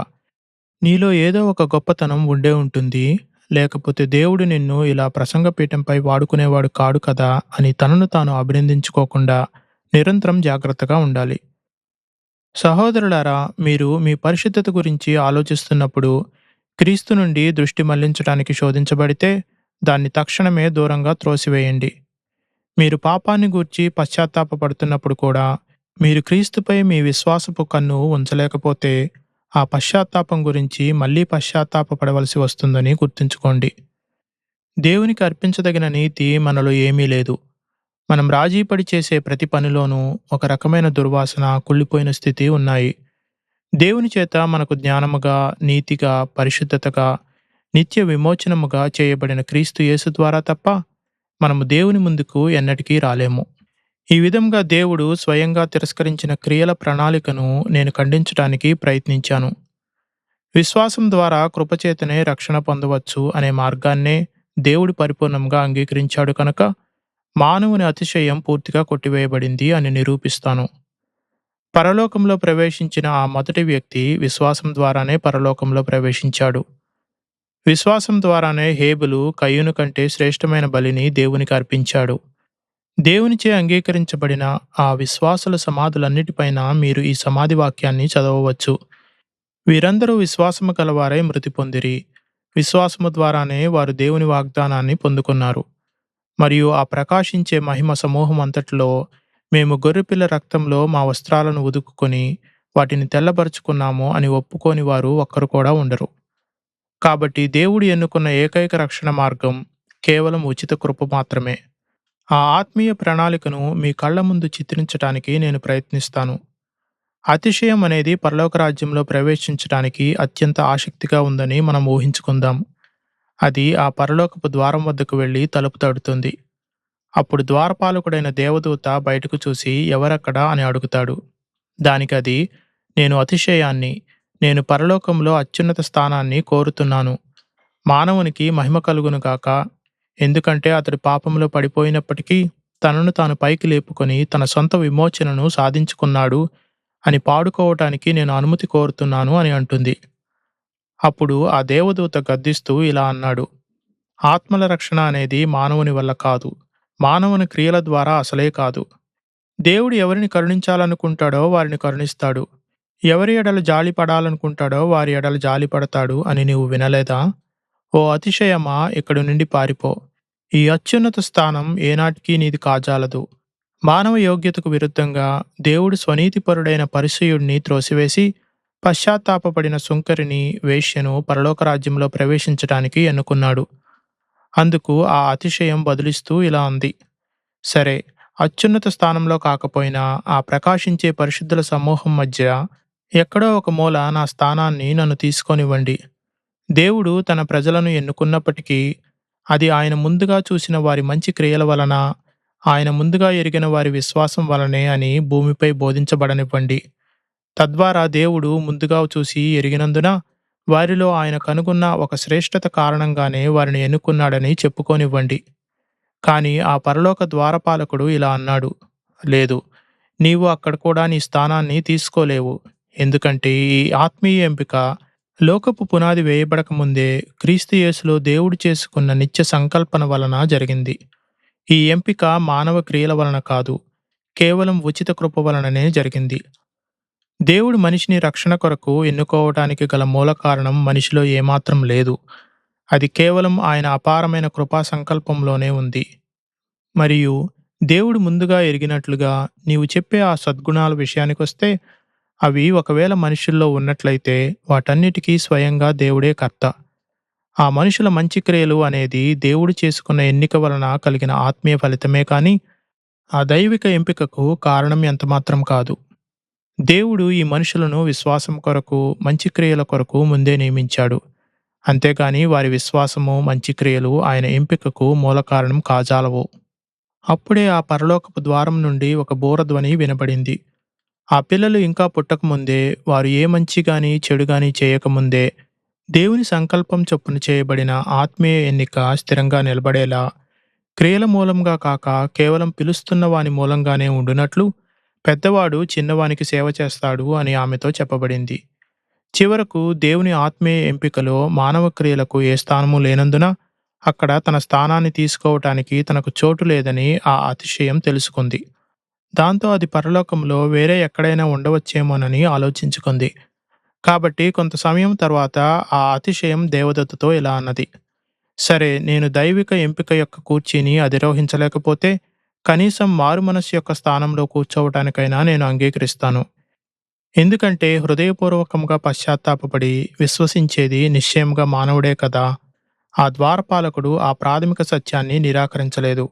నీలో ఏదో ఒక గొప్పతనం ఉండే ఉంటుంది, లేకపోతే దేవుడు నిన్ను ఇలా ప్రసంగపీఠంపై వాడుకునేవాడు కాడు కదా అని తనను తాను అభినందించుకోకుండా నిరంతరం జాగ్రత్తగా ఉండాలి. సహోదరులారా, మీరు మీ పరిశుద్ధత గురించి ఆలోచిస్తున్నప్పుడు క్రీస్తు నుండి దృష్టి మళ్లించడానికి శోధించబడితే దాన్ని తక్షణమే దూరంగా త్రోసివేయండి. మీరు పాపాన్ని గూర్చి పశ్చాత్తాపపడుతున్నప్పుడు కూడా మీరు క్రీస్తుపై మీ విశ్వాసపు కన్ను ఉంచలేకపోతే ఆ పశ్చాత్తాపం గురించి మళ్ళీ పశ్చాత్తాపపడవలసి వస్తుందని గుర్తుంచుకోండి. దేవునికి అర్పించదగిన నీతి మనలో ఏమీ లేదు. మనం రాజీపడి చేసే ప్రతి పనిలోనూ ఒక రకమైన దుర్వాసన, కుళ్ళిపోయిన స్థితి ఉన్నాయి. దేవుని చేత మనకు జ్ఞానముగా, నీతిగా, పరిశుద్ధతగా, నిత్య విమోచనముగా చేయబడిన క్రీస్తు యేసు ద్వారా తప్ప మనము దేవుని ముందుకు ఎన్నటికీ రాలేము. ఈ విధంగా దేవుడు స్వయంగా తిరస్కరించిన క్రియల ప్రణాళికను నేను ఖండించటానికి ప్రయత్నించాను. విశ్వాసం ద్వారా కృపచేతనే రక్షణ పొందవచ్చు అనే మార్గాన్నే దేవుడు పరిపూర్ణంగా అంగీకరించాడు కనుక మానవుని అతిశయం పూర్తిగా కొట్టివేయబడింది అని నిరూపిస్తాను. పరలోకంలో ప్రవేశించిన ఆ మొదటి వ్యక్తి విశ్వాసం ద్వారానే పరలోకంలో ప్రవేశించాడు. విశ్వాసం ద్వారానే హేబెలు కయీను కంటే శ్రేష్టమైన బలిని దేవునికి అర్పించాడు. దేవునిచే అంగీకరించబడిన ఆ విశ్వాసుల సమాధులన్నిటిపైన మీరు ఈ సమాధి వాక్యాన్ని చదవవచ్చు. వీరందరూ విశ్వాసము కలవారై మృతి పొందిరి. విశ్వాసము ద్వారానే వారు దేవుని వాగ్దానాన్ని పొందుకున్నారు. మరియు ఆ ప్రకాశించే మహిమ సమూహం అంతటిలో మేము గొర్రెపిల్ల రక్తంలో మా వస్త్రాలను ఉదుకుకొని వాటిని తెల్లబరుచుకున్నాము అని ఒప్పుకోని వారు ఒక్కరు కూడా ఉండరు. కాబట్టి దేవుడు ఎన్నుకున్న ఏకైక రక్షణ మార్గం కేవలం ఉచిత కృప మాత్రమే. ఆ ఆత్మీయ ప్రణాళికను మీ కళ్ళ ముందు చిత్రించటానికి నేను ప్రయత్నిస్తాను. అతిశయం అనేది పరలోక రాజ్యంలో ప్రవేశించటానికి అత్యంత ఆసక్తిగా ఉందని మనం ఊహించుకుందాం. అది ఆ పరలోకపు ద్వారం వద్దకు వెళ్ళి తలుపు తడుతుంది. అప్పుడు ద్వారపాలకుడైన దేవదూత బయటకు చూసి ఎవరక్కడా అని అడుగుతాడు. దానికది, నేను అతిశయాన్ని, నేను పరలోకంలో అత్యున్నత స్థానాన్ని కోరుతున్నాను. మానవునికి మహిమ కలుగును గాక, ఎందుకంటే అతడు పాపంలో పడిపోయినప్పటికీ తనను తాను పైకి లేపుకొని తన సొంత విమోచనను సాధించుకున్నాడు అని పాడుకోవటానికి నేను అనుమతి కోరుతున్నాను అని అంటుంది. అప్పుడు ఆ దేవదూత గద్దిస్తూ ఇలా అన్నాడు, ఆత్మల రక్షణ అనేది మానవుని వల్ల కాదు, మానవుని క్రియల ద్వారా అసలే కాదు. దేవుడు ఎవరిని కరుణించాలనుకుంటాడో వారిని కరుణిస్తాడు, ఎవరి ఎడల జాలి పడాలనుకుంటాడో వారి ఎడల జాలి పడతాడు అని నీవు వినలేదా? ఓ అతిశయమా, ఇక్కడి నుండి పారిపో. ఈ అత్యున్నత స్థానం ఏనాటికీ నీది కాజాలదు. మానవ యోగ్యతకు విరుద్ధంగా దేవుడు స్వనీతిపరుడైన పరిసయ్యుడిని త్రోసివేసి పశ్చాత్తాపపడిన సుంకరిని, వేశ్యను పరలోక రాజ్యంలో ప్రవేశించటానికి ఎన్నుకున్నాడు. అందుకు ఆ అతిశయం బదులిస్తూ ఇలా అంది, సరే, అత్యున్నత స్థానంలో కాకపోయినా ఆ ప్రకాశించే పరిశుద్ధుల సమూహం మధ్య ఎక్కడో ఒక మూల నా స్థానాన్ని నన్ను తీసుకొనివ్వండి. దేవుడు తన ప్రజలను ఎన్నుకున్నప్పటికీ అది ఆయన ముందుగా చూసిన వారి మంచి క్రియల వలన, ఆయన ముందుగా ఎరిగిన వారి విశ్వాసం వలనే అని భూమిపై బోధించబడనివ్వండి. తద్వారా దేవుడు ముందుగా చూసి ఎరిగినందున వారిలో ఆయన కనుగొన్న ఒక శ్రేష్ఠత కారణంగానే వారిని ఎన్నుకున్నాడని చెప్పుకోనివ్వండి. కాని ఆ పరలోక ద్వారపాలకుడు ఇలా అన్నాడు, లేదు, నీవు అక్కడ కూడా నీ స్థానాన్ని తీసుకోలేవు. ఎందుకంటే ఈ ఆత్మీయ ఎంపిక లోకపు పునాది వేయబడక ముందే క్రీస్తు యేసులో దేవుడు చేసుకున్న నిత్య సంకల్పన వలన జరిగింది. ఈ ఎంపిక మానవ క్రియల వలన కాదు, కేవలం ఉచిత కృప వలననే జరిగింది. దేవుడు మనిషిని రక్షణ కొరకు ఎన్నుకోవటానికి గల మూల కారణం మనిషిలో ఏమాత్రం లేదు. అది కేవలం ఆయన అపారమైన కృపా సంకల్పంలోనే ఉంది. మరియు దేవుడు ముందుగా ఎరిగినట్లుగా నీవు చెప్పే ఆ సద్గుణాల విషయానికొస్తే, అవి ఒకవేళ మనుషుల్లో ఉన్నట్లయితే వాటన్నిటికీ స్వయంగా దేవుడే కర్త. ఆ మనుషుల మంచి క్రియలు అనేది దేవుడు చేసుకున్న ఎన్నిక వలన కలిగిన ఆత్మీయ ఫలితమే కాని ఆ దైవిక ఎంపికకు కారణం ఎంతమాత్రం కాదు. దేవుడు ఈ మనుషులను విశ్వాసం కొరకు, మంచి క్రియల కొరకు ముందే నియమించాడు. అంతేగాని వారి విశ్వాసము, మంచి క్రియలు ఆయన ఎంపికకు మూల కారణం కాజాలవు. అప్పుడే ఆ పరలోకపు ద్వారం నుండి ఒక బూరధ్వని వినబడింది. ఆ పిల్లలు ఇంకా పుట్టకముందే, వారు ఏ మంచి గాని చెడు గాని చేయకముందే, దేవుని సంకల్పం చొప్పున చేయబడిన ఆత్మీయ ఎన్నిక స్థిరంగా నిలబడేలా, క్రియల మూలంగా కాక కేవలం పిలుస్తున్న వాని మూలంగానే ఉండునట్లు పెద్దవాడు చిన్నవానికి సేవ చేస్తాడు అని ఆమెతో చెప్పబడింది. చివరకు దేవుని ఆత్మీయ ఎంపికలో మానవ క్రియలకు ఏ స్థానము లేనందున అక్కడ తన స్థానాన్ని తీసుకోవటానికి తనకు చోటు లేదని ఆ అతిశయం తెలుసుకుంది. దాంతో అది పరలోకంలో వేరే ఎక్కడైనా ఉండవచ్చేమోనని ఆలోచించుకుంది. కాబట్టి కొంత సమయం తర్వాత ఆ అతిశయం దేవదూతతో ఇలా అన్నది, సరే, నేను దైవిక ఎంపిక యొక్క కూర్చీని అధిరోహించలేకపోతే కనీసం మారుమనస్సు యొక్క స్థానంలో కూర్చోవటానికైనా నేను అంగీకరిస్తాను. ఎందుకంటే హృదయపూర్వకంగా పశ్చాత్తాపపడి విశ్వసించేది నిశ్చయంగా మానవుడే కదా. ఆ ద్వారపాలకుడు ఆ ప్రాథమిక సత్యాన్ని నిరాకరించలేదు.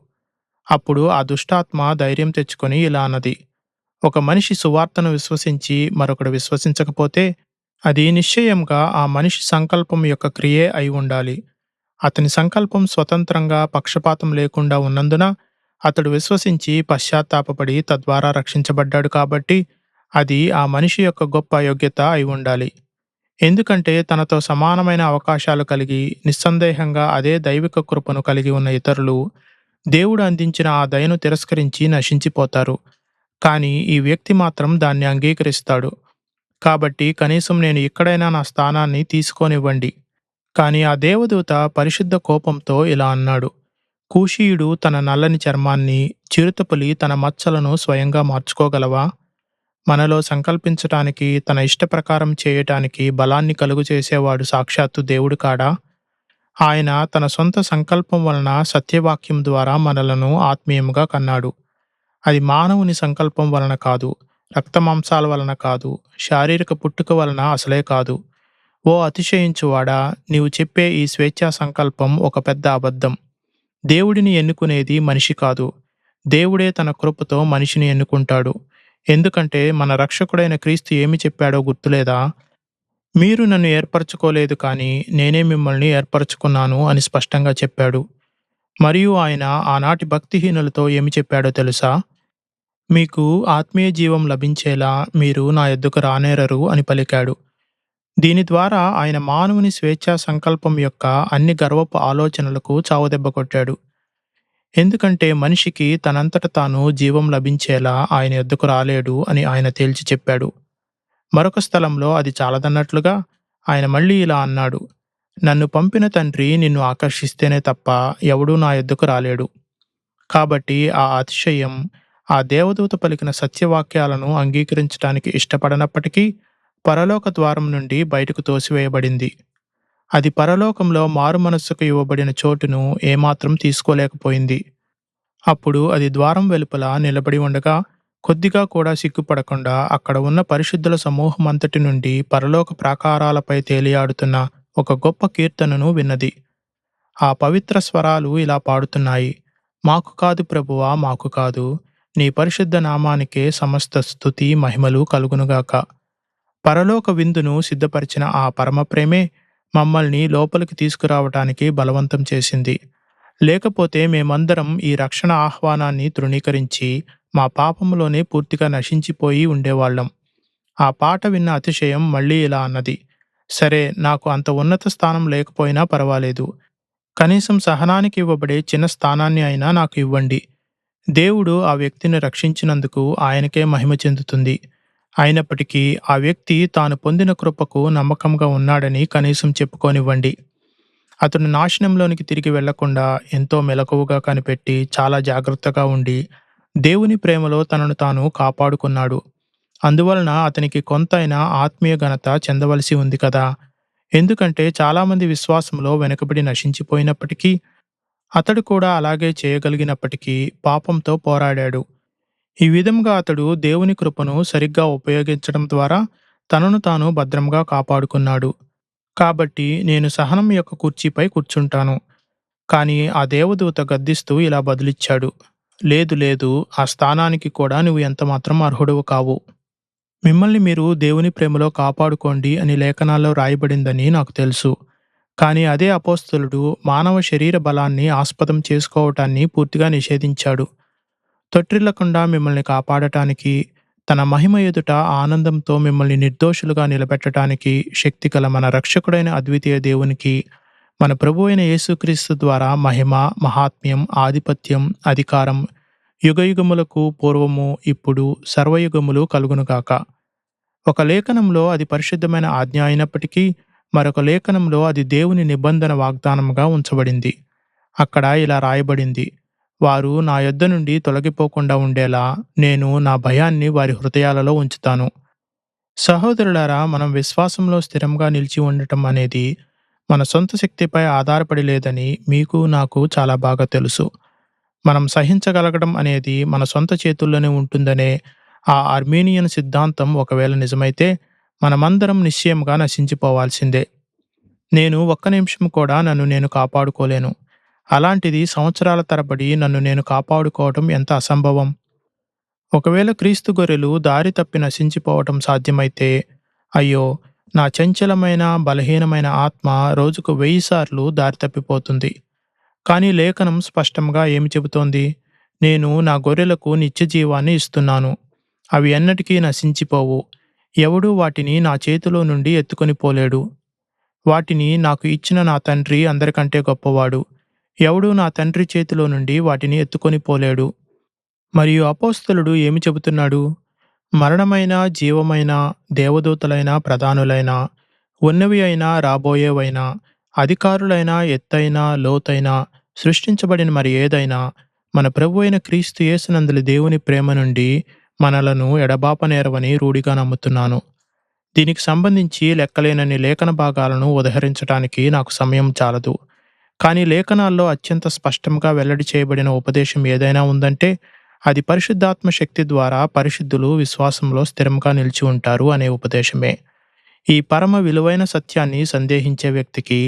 అప్పుడు ఆ దుష్టాత్మ ధైర్యం తెచ్చుకొని ఇలా అన్నది, ఒక మనిషి సువార్తను విశ్వసించి మరొకడు విశ్వసించకపోతే అది నిశ్చయంగా ఆ మనిషి సంకల్పం యొక్క క్రియే అయి ఉండాలి. అతని సంకల్పం స్వతంత్రంగా పక్షపాతం లేకుండా ఉన్నందున అతడు విశ్వసించి పశ్చాత్తాపపడి తద్వారా రక్షించబడ్డాడు కాబట్టి అది ఆ మనిషి యొక్క గొప్ప యోగ్యత అయి ఉండాలి. ఎందుకంటే తనతో సమానమైన అవకాశాలు కలిగి నిస్సందేహంగా అదే దైవిక కృపను కలిగి ఉన్న ఇతరులు దేవుడు అందించిన ఆ దయను తిరస్కరించి నశించిపోతారు. కానీ ఈ వ్యక్తి మాత్రం దాన్ని అంగీకరిస్తాడు. కాబట్టి కనీసం నేను ఇక్కడైనా నా స్థానాన్ని తీసుకోనివ్వండి. కానీ ఆ దేవదూత పరిశుద్ధ కోపంతో ఇలా అన్నాడు, కూషీయుడు తన నల్లని చర్మాన్ని, చిరుతపులి తన మచ్చలను స్వయంగా మార్చుకోగలవా? మనలో సంకల్పించటానికి, తన ఇష్టప్రకారం చేయటానికి బలాన్ని కలుగు చేసేవాడు సాక్షాత్తు దేవుడు కాడా? ఆయన తన సొంత సంకల్పం వలన సత్యవాక్యం ద్వారా మనలను ఆత్మీయముగా కన్నాడు. అది మానవుని సంకల్పం వలన కాదు, రక్తమాంసాల వలన కాదు, శారీరక పుట్టుక వలన అసలే కాదు. ఓ అతిశయించువాడా, నీవు చెప్పే ఈ స్వేచ్ఛా సంకల్పం ఒక పెద్ద అబద్ధం. దేవుడిని ఎన్నుకునేది మనిషి కాదు, దేవుడే తన కృపతో మనిషిని ఎన్నుకుంటాడు. ఎందుకంటే మన రక్షకుడైన క్రీస్తు ఏమి చెప్పాడో గుర్తులేదా? మీరు నన్ను ఏర్పరచుకోలేదు కానీ నేనే మిమ్మల్ని ఏర్పరచుకున్నాను అని స్పష్టంగా చెప్పాడు. మరియు ఆయన ఆనాటి భక్తిహీనులతో ఏమి చెప్పాడో తెలుసా? మీకు ఆత్మీయ జీవం లభించేలా మీరు నా యొద్దకు రానేరరు అని పలికాడు. దీని ద్వారా ఆయన మానవుని స్వేచ్ఛా సంకల్పం యొక్క అన్ని గర్వపు ఆలోచనలకు చావుదెబ్బ కొట్టాడు. ఎందుకంటే మనిషికి తనంతట తాను జీవం లభించేలా ఆయన యొద్దకు రాలేడు అని ఆయన తేల్చి చెప్పాడు. మరొక స్థలంలో అది చాలదన్నట్లుగా ఆయన మళ్ళీ ఇలా అన్నాడు, నన్ను పంపిన తండ్రి నిన్ను ఆకర్షిస్తేనే తప్ప ఎవడూ నా యొద్దకు రాలేడు. కాబట్టి ఆ అతిశయం ఆ దేవదూత పలికిన సత్యవాక్యాలను అంగీకరించటానికి ఇష్టపడనప్పటికీ పరలోక ద్వారం నుండి బయటకు తోసివేయబడింది. అది పరలోకంలో మారుమనస్సుకు ఇవ్వబడిన చోటును ఏమాత్రం తీసుకోలేకపోయింది. అప్పుడు అది ద్వారం వెలుపల నిలబడి ఉండగా కొద్దిగా కూడా సిగ్గుపడకుండా అక్కడ ఉన్న పరిశుద్ధుల సమూహమంతటి నుండి పరలోక ప్రాకారాలపై తేలియాడుతున్న ఒక గొప్ప కీర్తనను విన్నది. ఆ పవిత్ర స్వరాలు ఇలా పాడుతున్నాయి, మాకు కాదు ప్రభువా, మాకు కాదు, నీ పరిశుద్ధ నామానికే సమస్త స్తుతి మహిమలు కలుగునుగాక. పరలోక విందును సిద్ధపరిచిన ఆ పరమ ప్రేమే మమ్మల్ని లోపలికి తీసుకురావటానికి బలవంతం చేసింది. లేకపోతే మేమందరం ఈ రక్షణ ఆహ్వానాన్ని తృణీకరించి మా పాపములోనే పూర్తిగా నశించిపోయి ఉండేవాళ్ళం. ఆ పాట విన్న అతిశయం మళ్ళీ ఇలా అన్నది, సరే, నాకు అంత ఉన్నత స్థానం లేకపోయినా పర్వాలేదు. కనీసం సహనానికి ఇవ్వబడే చిన్న స్థానాన్ని అయినా నాకు ఇవ్వండి. దేవుడు ఆ వ్యక్తిని రక్షించినందుకు ఆయనకే మహిమ చెందుతుంది. అయినప్పటికీ ఆ వ్యక్తి తాను పొందిన కృపకు నమ్మకంగా ఉన్నాడని కనీసం చెప్పుకోనివ్వండి. అతడు నాశనంలోనికి తిరిగి వెళ్లకుండా ఎంతో మెలకువగా కనిపెట్టి చాలా జాగ్రత్తగా ఉండి దేవుని ప్రేమలో తనను తాను కాపాడుకున్నాడు. అందువలన అతనికి కొంతైనా ఆత్మీయ ఘనత చెందవలసి ఉంది కదా. ఎందుకంటే చాలామంది విశ్వాసంలో వెనుకబడి నశించిపోయినప్పటికీ అతడు కూడా అలాగే చేయగలిగినప్పటికీ పాపంతో పోరాడాడు. ఈ విధంగా అతడు దేవుని కృపను సరిగ్గా ఉపయోగించడం ద్వారా తనను తాను భద్రంగా కాపాడుకున్నాడు. కాబట్టి నేను సహనం యొక్క కుర్చీపై కూర్చుంటాను. కానీ ఆ దేవదూత గద్దిస్తూ ఇలా బదులిచ్చాడు, లేదు లేదు, ఆ స్థానానికి కూడా నువ్వు ఎంతమాత్రం అర్హుడవు కావు. మిమ్మల్ని మీరు దేవుని ప్రేమలో కాపాడుకోండి అని లేఖనాల్లో రాయబడిందని నాకు తెలుసు. కానీ అదే అపోస్తలుడు మానవ శరీర బలాన్ని ఆస్పదం చేసుకోవటాన్ని పూర్తిగా నిషేధించాడు. తొట్టిల్లకుండా మిమ్మల్ని కాపాడటానికి, తన మహిమ ఎదుట ఆనందంతో మిమ్మల్ని నిర్దోషులుగా నిలబెట్టడానికి శక్తిగల మన రక్షకుడైన అద్వితీయ దేవునికి, మన ప్రభువైన యేసుక్రీస్తు ద్వారా మహిమ, మహాత్మ్యం, ఆధిపత్యం, అధికారం యుగయుగములకు పూర్వము, ఇప్పుడు, సర్వయుగములు కలుగునుగాక. ఒక లేఖనంలో అది పరిశుద్ధమైన ఆజ్ఞ అయినప్పటికీ మరొక లేఖనంలో అది దేవుని నిబంధన వాగ్దానముగా ఉంచబడింది. అక్కడ ఇలా రాయబడింది, వారు నా యొద్ద నుండి తొలగిపోకుండా ఉండేలా నేను నా భయాన్ని వారి హృదయాలలో ఉంచుతాను. సహోదరులారా, మనం విశ్వాసంలో స్థిరంగా నిలిచి ఉండటం అనేది మన సొంత శక్తిపై ఆధారపడి లేదని మీకు నాకు చాలా బాగా తెలుసు. మనం సహించగలగడం అనేది మన సొంత చేతుల్లోనే ఉంటుందనే ఆ అర్మేనియన్ సిద్ధాంతం ఒకవేళ నిజమైతే మనమందరం నిశ్చయంగా నశించిపోవాల్సిందే. నేను ఒక్క నిమిషం కూడా నన్ను నేను కాపాడుకోలేను. అలాంటిది సంవత్సరాల తరబడి నన్ను నేను కాపాడుకోవటం ఎంత అసంభవం. ఒకవేళ క్రీస్తు గొర్రెలు దారి తప్పి నశించిపోవటం సాధ్యమైతే, అయ్యో, నా చంచలమైన బలహీనమైన ఆత్మ రోజుకు 1000 సార్లు దారి తప్పిపోతుంది. కానీ లేఖనం స్పష్టంగా ఏమి చెబుతోంది? నేను నా గొర్రెలకు నిత్య జీవాన్ని ఇస్తున్నాను. అవి ఎన్నటికీ నశించిపోవు. ఎవడూ వాటిని నా చేతిలో నుండి ఎత్తుకొని పోలేడు. వాటిని నాకు ఇచ్చిన నా తండ్రి అందరికంటే గొప్పవాడు. ఎవడూ నా తండ్రి చేతిలో నుండి వాటిని ఎత్తుకొని పోలేడు. మరియు అపోస్తలుడు ఏమి చెబుతున్నాడు? మరణమైన, జీవమైన, దేవదూతలైన, ప్రధానులైన, ఉన్నవి అయినా, రాబోయేవైనా, అధికారులైన, ఎత్తైన, లోతైన, సృష్టించబడిన మరి ఏదైనా, మన ప్రభు అయిన క్రీస్తు యేసునందలి దేవుని ప్రేమ నుండి మనలను ఎడబాపనేరవని రూఢిగా నమ్ముతున్నాను. దీనికి సంబంధించి లెక్కలేనన్ని లేఖన భాగాలను ఉదహరించటానికి నాకు సమయం చాలదు. కానీ లేఖనాల్లో అత్యంత స్పష్టంగా వెల్లడి చేయబడిన ఉపదేశం ఏదైనా ఉందంటే అది పరిశుద్ధాత్మ శక్తి ద్వారా పరిశుద్ధులు విశ్వాసంలో స్థిరంగా నిలిచి ఉంటారు అనే ఉపదేశమే. ఈ పరమ విలువైన సత్యాన్ని సందేహించే వ్యక్తికి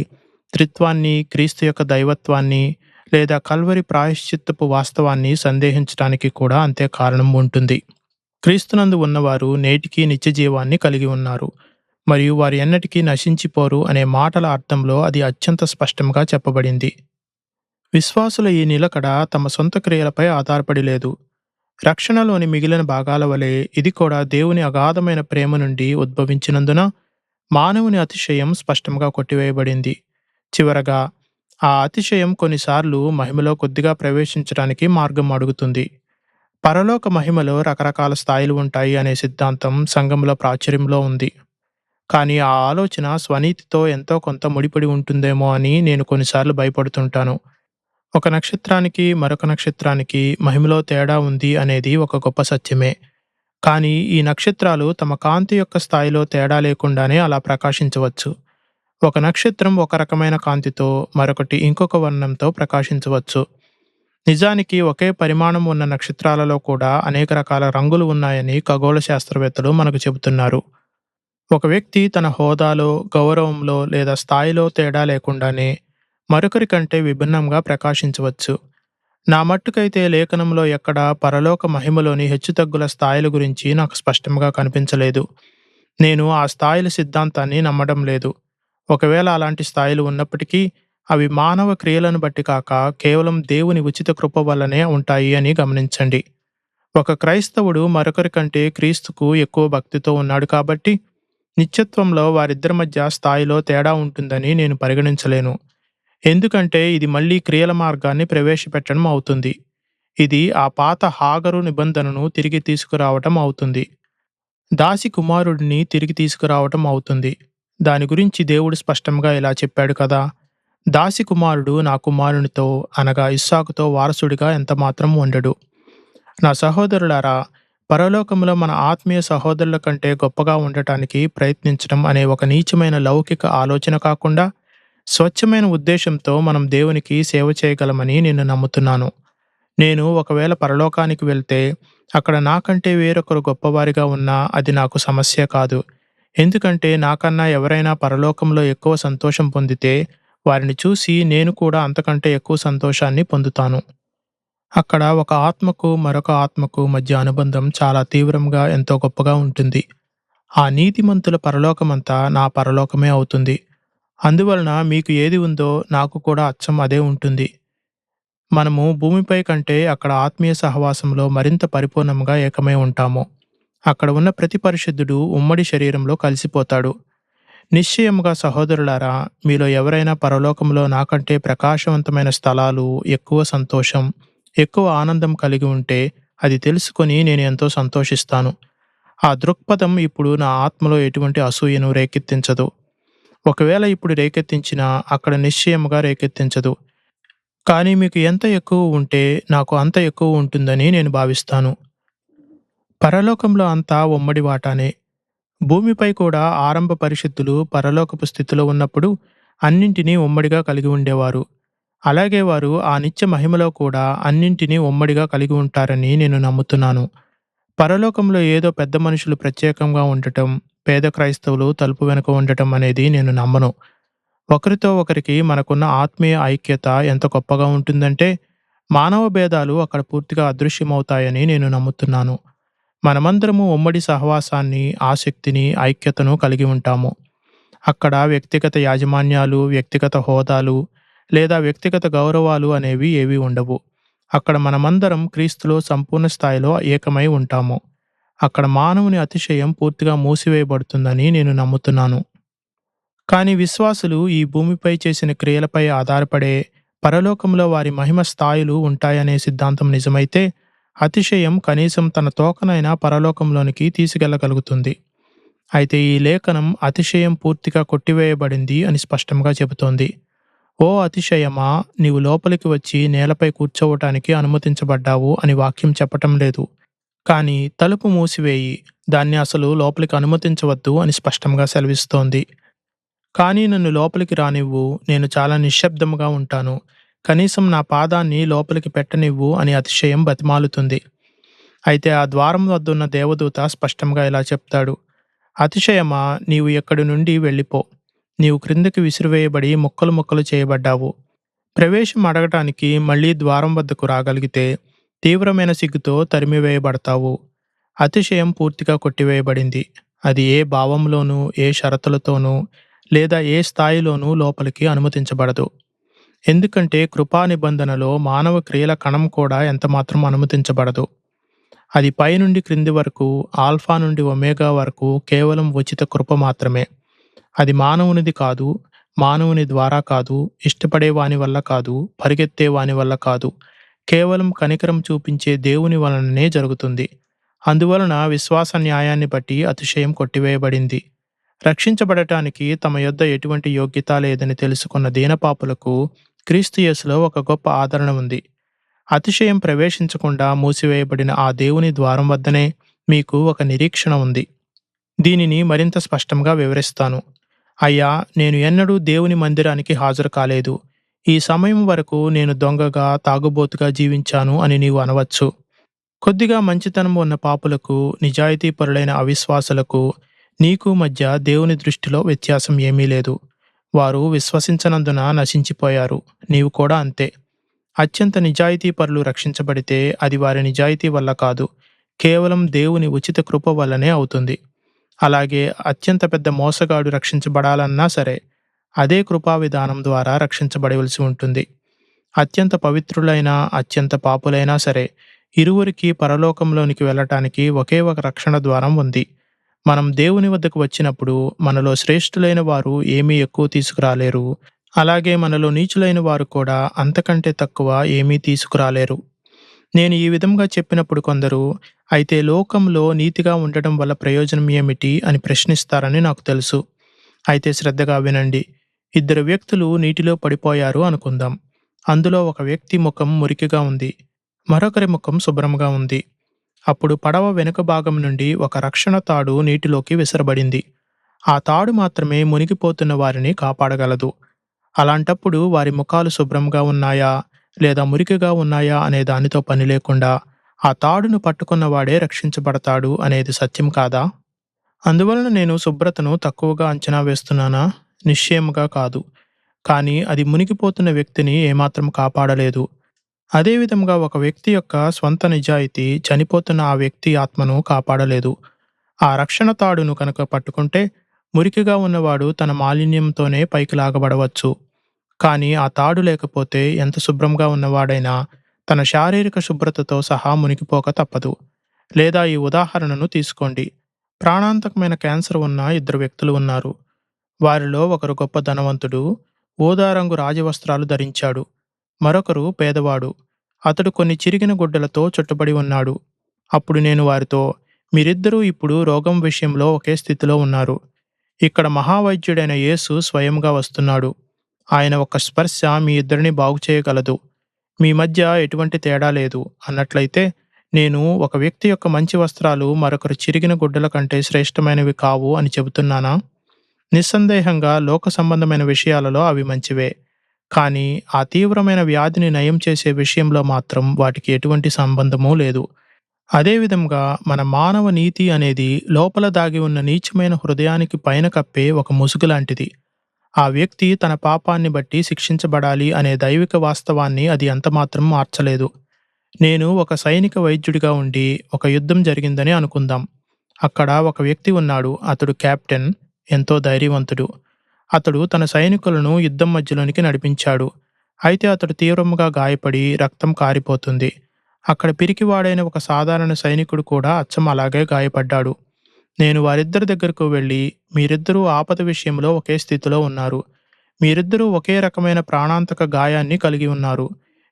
త్రిత్వాన్ని, క్రీస్తు యొక్క దైవత్వాన్ని లేదా కల్వరి ప్రాయశ్చిత్తపు వాస్తవాన్ని సందేహించడానికి కూడా అంతే కారణం ఉంటుంది. క్రీస్తునందు ఉన్నవారు నేటికీ నిత్యజీవాన్ని కలిగి ఉన్నారు మరియు వారు ఎన్నటికీ నశించిపోరు అనే మాటల అర్థంలో అది అత్యంత స్పష్టంగా చెప్పబడింది. విశ్వాసుల ఈ నిలకడ తమ సొంత క్రియలపై ఆధారపడి లేదు. రక్షణలోని మిగిలిన భాగాల వలె ఇది కూడా దేవుని అగాధమైన ప్రేమ నుండి ఉద్భవించినందున మానవుని అతిశయం స్పష్టంగా కొట్టివేయబడింది. చివరగా ఆ అతిశయం కొన్నిసార్లు మహిమలో కొద్దిగా ప్రవేశించడానికి మార్గం అడుగుతుంది. పరలోక మహిమలో రకరకాల స్థాయిలు ఉంటాయి అనే సిద్ధాంతం సంఘంలో ప్రాచుర్యంలో ఉంది. కానీ ఆ ఆలోచన స్వనీతితో ఎంతో కొంత ముడిపడి ఉంటుందేమో అని నేను కొన్నిసార్లు భయపడుతుంటాను. ఒక నక్షత్రానికి మరొక నక్షత్రానికి మహిమలో తేడా ఉంది అనేది ఒక గొప్ప సత్యమే. కానీ ఈ నక్షత్రాలు తమ కాంతి యొక్క స్థాయిలో తేడా లేకుండానే అలా ప్రకాశించవచ్చు. ఒక నక్షత్రం ఒక రకమైన కాంతితో, మరొకటి ఇంకొక వర్ణంతో ప్రకాశించవచ్చు. నిజానికి ఒకే పరిమాణం ఉన్న నక్షత్రాలలో కూడా అనేక రకాల రంగులు ఉన్నాయని ఖగోళ శాస్త్రవేత్తలు మనకు చెబుతున్నారు. ఒక వ్యక్తి తన హోదాలో, గౌరవంలో లేదా స్థాయిలో తేడా లేకుండానే మరొకరి కంటే విభిన్నంగా ప్రకాశించవచ్చు. నా మట్టుకైతే లేఖనంలో ఎక్కడా పరలోక మహిమలోని హెచ్చుతగ్గుల స్థాయిల గురించి నాకు స్పష్టంగా కనిపించలేదు. నేను ఆ స్థాయిల సిద్ధాంతాన్ని నమ్మడం లేదు. ఒకవేళ అలాంటి స్థాయిలు ఉన్నప్పటికీ అవి మానవ క్రియలను బట్టి కాక కేవలం దేవుని ఉచిత కృప వల్లనే ఉంటాయి అని గమనించండి. ఒక క్రైస్తవుడు మరొకరి కంటే క్రీస్తుకు ఎక్కువ భక్తితో ఉన్నాడు కాబట్టి నిత్యత్వంలో వారిద్దరి మధ్య స్థాయిలో తేడా ఉంటుందని నేను పరిగణించలేను. ఎందుకంటే ఇది మళ్ళీ క్రియల మార్గాన్ని ప్రవేశపెట్టడం అవుతుంది. ఇది ఆ పాత హాగరు నిబంధనను తిరిగి తీసుకురావటం అవుతుంది. దాసి కుమారుడిని తిరిగి తీసుకురావటం అవుతుంది. దాని గురించి దేవుడు స్పష్టంగా ఇలా చెప్పాడు కదా! దాసి కుమారుడు నా కుమారునితో అనగా ఇస్సాకుతో వారసుడిగా ఎంతమాత్రం ఉండడు. నా సహోదరులారా, పరలోకములో మన ఆత్మీయ సహోదరుల కంటే గొప్పగా ఉండటానికి ప్రయత్నించడం అనే ఒక నీచమైన లౌకిక ఆలోచన కాకుండా స్వచ్ఛమైన ఉద్దేశంతో మనం దేవునికి సేవ చేయగలమని నేను నమ్ముతున్నాను. నేను ఒకవేళ పరలోకానికి వెళ్తే అక్కడ నాకంటే వేరొకరు గొప్పవారిగా ఉన్నా అది నాకు సమస్య కాదు. ఎందుకంటే నాకన్నా ఎవరైనా పరలోకంలో ఎక్కువ సంతోషం పొందితే వారిని చూసి నేను కూడా అంతకంటే ఎక్కువ సంతోషాన్ని పొందుతాను. అక్కడ ఒక ఆత్మకు మరొక ఆత్మకు మధ్య అనుబంధం చాలా తీవ్రంగా ఎంతో గొప్పగా ఉంటుంది. ఆ నీతిమంతుల పరలోకమంతా నా పరలోకమే అవుతుంది. అందువలన మీకు ఏది ఉందో నాకు కూడా అచ్చం అదే ఉంటుంది. మనము భూమిపై కంటే అక్కడ ఆత్మీయ సహవాసంలో మరింత పరిపూర్ణంగా ఏకమై ఉంటాము. అక్కడ ఉన్న ప్రతి పరిశుద్ధుడు ఉమ్మడి శరీరంలో కలిసిపోతాడు. నిశ్చయముగా సహోదరులారా, మీలో ఎవరైనా పరలోకంలో నాకంటే ప్రకాశవంతమైన స్థలాలు, ఎక్కువ సంతోషం, ఎక్కువ ఆనందం కలిగి ఉంటే అది తెలుసుకొని నేను ఎంతో సంతోషిస్తాను. ఆ దృక్పథం ఇప్పుడు నా ఆత్మలో ఎటువంటి అసూయను రేకెత్తించదు. ఒకవేళ ఇప్పుడు రేకెత్తించినా అక్కడ నిశ్చయముగా రేకెత్తించదు. కానీ మీకు ఎంత ఎక్కువ ఉంటే నాకు అంత ఎక్కువ ఉంటుందని నేను భావిస్తాను. పరలోకంలో అంతా ఉమ్మడి వాటానే. భూమిపై కూడా ఆరంభ పరిశుద్ధులు పరలోకపు స్థితిలో ఉన్నప్పుడు అన్నింటినీ ఉమ్మడిగా కలిగి ఉండేవారు. అలాగే వారు ఆ నిత్య మహిమలో కూడా అన్నింటినీ ఉమ్మడిగా కలిగి ఉంటారని నేను నమ్ముతున్నాను. పరలోకంలో ఏదో పెద్ద మనుషులు ప్రత్యేకంగా ఉండటం, పేద క్రైస్తవులు తలుపు వెనుక ఉండటం అనేది నేను నమ్మను. ఒకరితో ఒకరికి మనకున్న ఆత్మీయ ఐక్యత ఎంత గొప్పగా ఉంటుందంటే మానవ భేదాలు అక్కడ పూర్తిగా అదృశ్యమవుతాయని నేను నమ్ముతున్నాను. మనమందరము ఉమ్మడి సహవాసాన్ని, ఆసక్తిని, ఐక్యతను కలిగి ఉంటాము. అక్కడ వ్యక్తిగత యాజమాన్యాలు, వ్యక్తిగత హోదాలు లేదా వ్యక్తిగత గౌరవాలు అనేవి ఏవీ ఉండవు. అక్కడ మనమందరం క్రీస్తులో సంపూర్ణ స్థాయిలో ఏకమై ఉంటాము. అక్కడ మానవుని అతిశయం పూర్తిగా మూసివేయబడుతుందని నేను నమ్ముతున్నాను. కానీ విశ్వాసులు ఈ భూమిపై చేసిన క్రియలపై ఆధారపడే పరలోకంలో వారి మహిమ స్థాయిలు ఉంటాయనే సిద్ధాంతం నిజమైతే అతిశయం కనీసం తన తోకనైనా పరలోకంలోనికి తీసుకెళ్లగలుగుతుంది. అయితే ఈ లేఖనం అతిశయం పూర్తిగా కొట్టివేయబడింది అని స్పష్టంగా చెబుతోంది. ఓ అతిశయమా, నీవు లోపలికి వచ్చి నేలపై కూర్చోవటానికి అనుమతించబడ్డావు అని వాక్యం చెప్పటం లేదు. కానీ తలుపు మూసివేయి, దాన్ని అసలు లోపలికి అనుమతించవద్దు అని స్పష్టంగా సెలవిస్తోంది. కానీ నన్ను లోపలికి రానివ్వు, నేను చాలా నిశ్శబ్దముగా ఉంటాను. కనీసం నా పాదాన్ని లోపలికి పెట్టనివ్వు అని అతిశయం బతిమాలుతుంది. అయితే ఆ ద్వారం వద్దున్న దేవదూత స్పష్టంగా ఇలా చెప్తాడు. అతిశయమా, నీవు ఎక్కడి నుండి వెళ్ళిపో. నీవు క్రిందకి విసిరివేయబడి ముక్కలు ముక్కలు చేయబడ్డావు. ప్రవేశం అడగటానికి మళ్ళీ ద్వారం వద్దకు రాగలిగితే తీవ్రమైన సిగ్గుతో తరిమివేయబడతావు. అతిశయం పూర్తిగా కొట్టివేయబడింది. అది ఏ భావంలోనూ, ఏ షరతులతోనూ లేదా ఏ స్థాయిలోనూ లోపలికి అనుమతించబడదు. ఎందుకంటే కృపా నిబంధనలో మానవ క్రియల కణం కూడా ఎంతమాత్రం అనుమతించబడదు. అది పైనుండి క్రింది వరకు, ఆల్ఫా నుండి ఒమేగా వరకు కేవలం ఉచిత కృప మాత్రమే. అది మానవునిది కాదు, మానవుని ద్వారా కాదు, ఇష్టపడే వాని వల్ల కాదు, పరిగెత్తే వాని వల్ల కాదు, కేవలం కనికరం చూపించే దేవుని వలననే జరుగుతుంది. అందువలన విశ్వాస న్యాయాన్ని బట్టి అతిశయం కొట్టివేయబడింది. రక్షించబడటానికి తమ యొద్ద ఎటువంటి యోగ్యత లేదని తెలుసుకున్న దీనపాపులకు క్రీస్తు యేసులో ఒక గొప్ప ఆదరణ ఉంది. అతిశయం ప్రవేశించకుండా మూసివేయబడిన ఆ దేవుని ద్వారం వద్దనే మీకు ఒక నిరీక్షణ ఉంది. దీనిని మరింత స్పష్టంగా వివరిస్తాను. అయ్యా, నేను ఎన్నడూ దేవుని మందిరానికి హాజరు కాలేదు. ఈ సమయం వరకు నేను దొంగగా, తాగుబోతుగా జీవించాను అని నీవు అనవచ్చు. కొద్దిగా మంచితనం ఉన్న పాపులకు, నిజాయితీపరులైన అవిశ్వాసులకు, నీకు మధ్య దేవుని దృష్టిలో వ్యత్యాసం ఏమీ లేదు. వారు విశ్వసించనందున నశించిపోయారు. నీవు కూడా అంతే. అత్యంత నిజాయితీపరులు రక్షించబడితే అది వారి నిజాయితీ వల్ల కాదు, కేవలం దేవుని ఉచిత కృప వల్లనే అవుతుంది. అలాగే అత్యంత పెద్ద మోసగాడు రక్షించబడాలన్నా సరే, అదే కృపా విధానం ద్వారా రక్షించబడవలసి ఉంటుంది. అత్యంత పవిత్రులైన, అత్యంత పాపులైనా సరే, ఇరువురికి పరలోకంలోనికి వెళ్ళటానికి ఒకే ఒక రక్షణ ద్వారం ఉంది. మనం దేవుని వద్దకు వచ్చినప్పుడు మనలో శ్రేష్ఠులైన వారు ఏమీ ఎక్కువ తీసుకురాలేరు. అలాగే మనలో నీచులైన వారు కూడా అంతకంటే తక్కువ ఏమీ తీసుకురాలేరు. నేను ఈ విధంగా చెప్పినప్పుడు కొందరు, అయితే లోకంలో నీతిగా ఉండటం వల్ల ప్రయోజనం ఏమిటి అని ప్రశ్నిస్తారని నాకు తెలుసు. అయితే శ్రద్ధగా వినండి. ఇద్దరు వ్యక్తులు నీటిలో పడిపోయారు అనుకుందాం. అందులో ఒక వ్యక్తి ముఖం మురికిగా ఉంది. మరొకరి ముఖం శుభ్రంగా ఉంది. అప్పుడు పడవ వెనుక భాగం నుండి ఒక రక్షణ తాడు నీటిలోకి విసరబడింది. ఆ తాడు మాత్రమే మునిగిపోతున్న వారిని కాపాడగలదు. అలాంటప్పుడు వారి ముఖాలు శుభ్రంగా ఉన్నాయా లేదా మురికిగా ఉన్నాయా అనే దానితో పని లేకుండా ఆ తాడును పట్టుకున్నవాడే రక్షించబడతాడు అనేది సత్యం కాదా? అందువలన నేను శుభ్రతను తక్కువగా అంచనా వేస్తున్నానా? నిశ్చయముగా కాదు. కానీ అది మునిగిపోతున్న వ్యక్తిని ఏమాత్రం కాపాడలేదు. అదేవిధంగా ఒక వ్యక్తి యొక్క స్వంత నిజాయితీ చనిపోతున్న ఆ వ్యక్తి ఆత్మను కాపాడలేదు. ఆ రక్షణ తాడును కనుక పట్టుకుంటే మురికిగా ఉన్నవాడు తన మాలిన్యంతోనే పైకి లాగబడవచ్చు. కానీ ఆ తాడు లేకపోతే ఎంత శుభ్రంగా ఉన్నవాడైనా తన శారీరక శుభ్రతతో సహా మునిగిపోక తప్పదు. లేదా ఈ ఉదాహరణను తీసుకోండి. ప్రాణాంతకమైన క్యాన్సర్ ఉన్న ఇద్దరు వ్యక్తులు ఉన్నారు. వారిలో ఒకరు గొప్ప ధనవంతుడు, ఊదా రంగు రాజవస్త్రాలు ధరించాడు. మరొకరు పేదవాడు. అతడు కొన్ని చిరిగిన గుడ్డలతో చుట్టబడి ఉన్నాడు. అప్పుడు నేను వారితో, మీరిద్దరూ ఇప్పుడు రోగం విషయంలో ఒకే స్థితిలో ఉన్నారు. ఇక్కడ మహావైద్యుడైన యేసు స్వయంగా వస్తున్నాడు. ఆయన ఒక్క స్పర్శ మీ ఇద్దరిని బాగు చేయగలదు. మీ మధ్య ఎటువంటి తేడా లేదు అన్నట్లయితే, నేను ఒక వ్యక్తి యొక్క మంచి వస్త్రాలు మరొకరు చిరిగిన గుడ్డల కంటే శ్రేష్టమైనవి కావు అని చెబుతున్నానా? నిస్సందేహంగా లోక సంబంధమైన విషయాలలో అవి మంచివే. కానీ ఆ తీవ్రమైన వ్యాధిని నయం చేసే విషయంలో మాత్రం వాటికి ఎటువంటి సంబంధమూ లేదు. అదేవిధంగా మన మానవ నీతి అనేది లోపల దాగి ఉన్న నీచమైన హృదయానికి పైన కప్పే ఒక ముసుగు లాంటిది. ఆ వ్యక్తి తన పాపాన్ని బట్టి శిక్షించబడాలి అనే దైవిక వాస్తవాన్ని అది ఎంతమాత్రం మార్చలేదు. నేను ఒక సైనిక వైద్యుడిగా ఉండి ఒక యుద్ధం జరిగిందని అనుకుందాం. అక్కడ ఒక వ్యక్తి ఉన్నాడు. అతడు కెప్టెన్, ఎంతో ధైర్యవంతుడు. అతడు తన సైనికులను యుద్ధం మధ్యలోనికి నడిపించాడు. అయితే అతడు తీవ్రముగా గాయపడి రక్తం కారిపోతుంది. అక్కడ పిరికివాడైన ఒక సాధారణ సైనికుడు కూడా అచ్చం అలాగే గాయపడ్డాడు. నేను వారిద్దరి దగ్గరకు వెళ్ళి, మీరిద్దరూ ఆపద విషయంలో ఒకే స్థితిలో ఉన్నారు. మీరిద్దరూ ఒకే రకమైన ప్రాణాంతక గాయాన్ని కలిగి ఉన్నారు.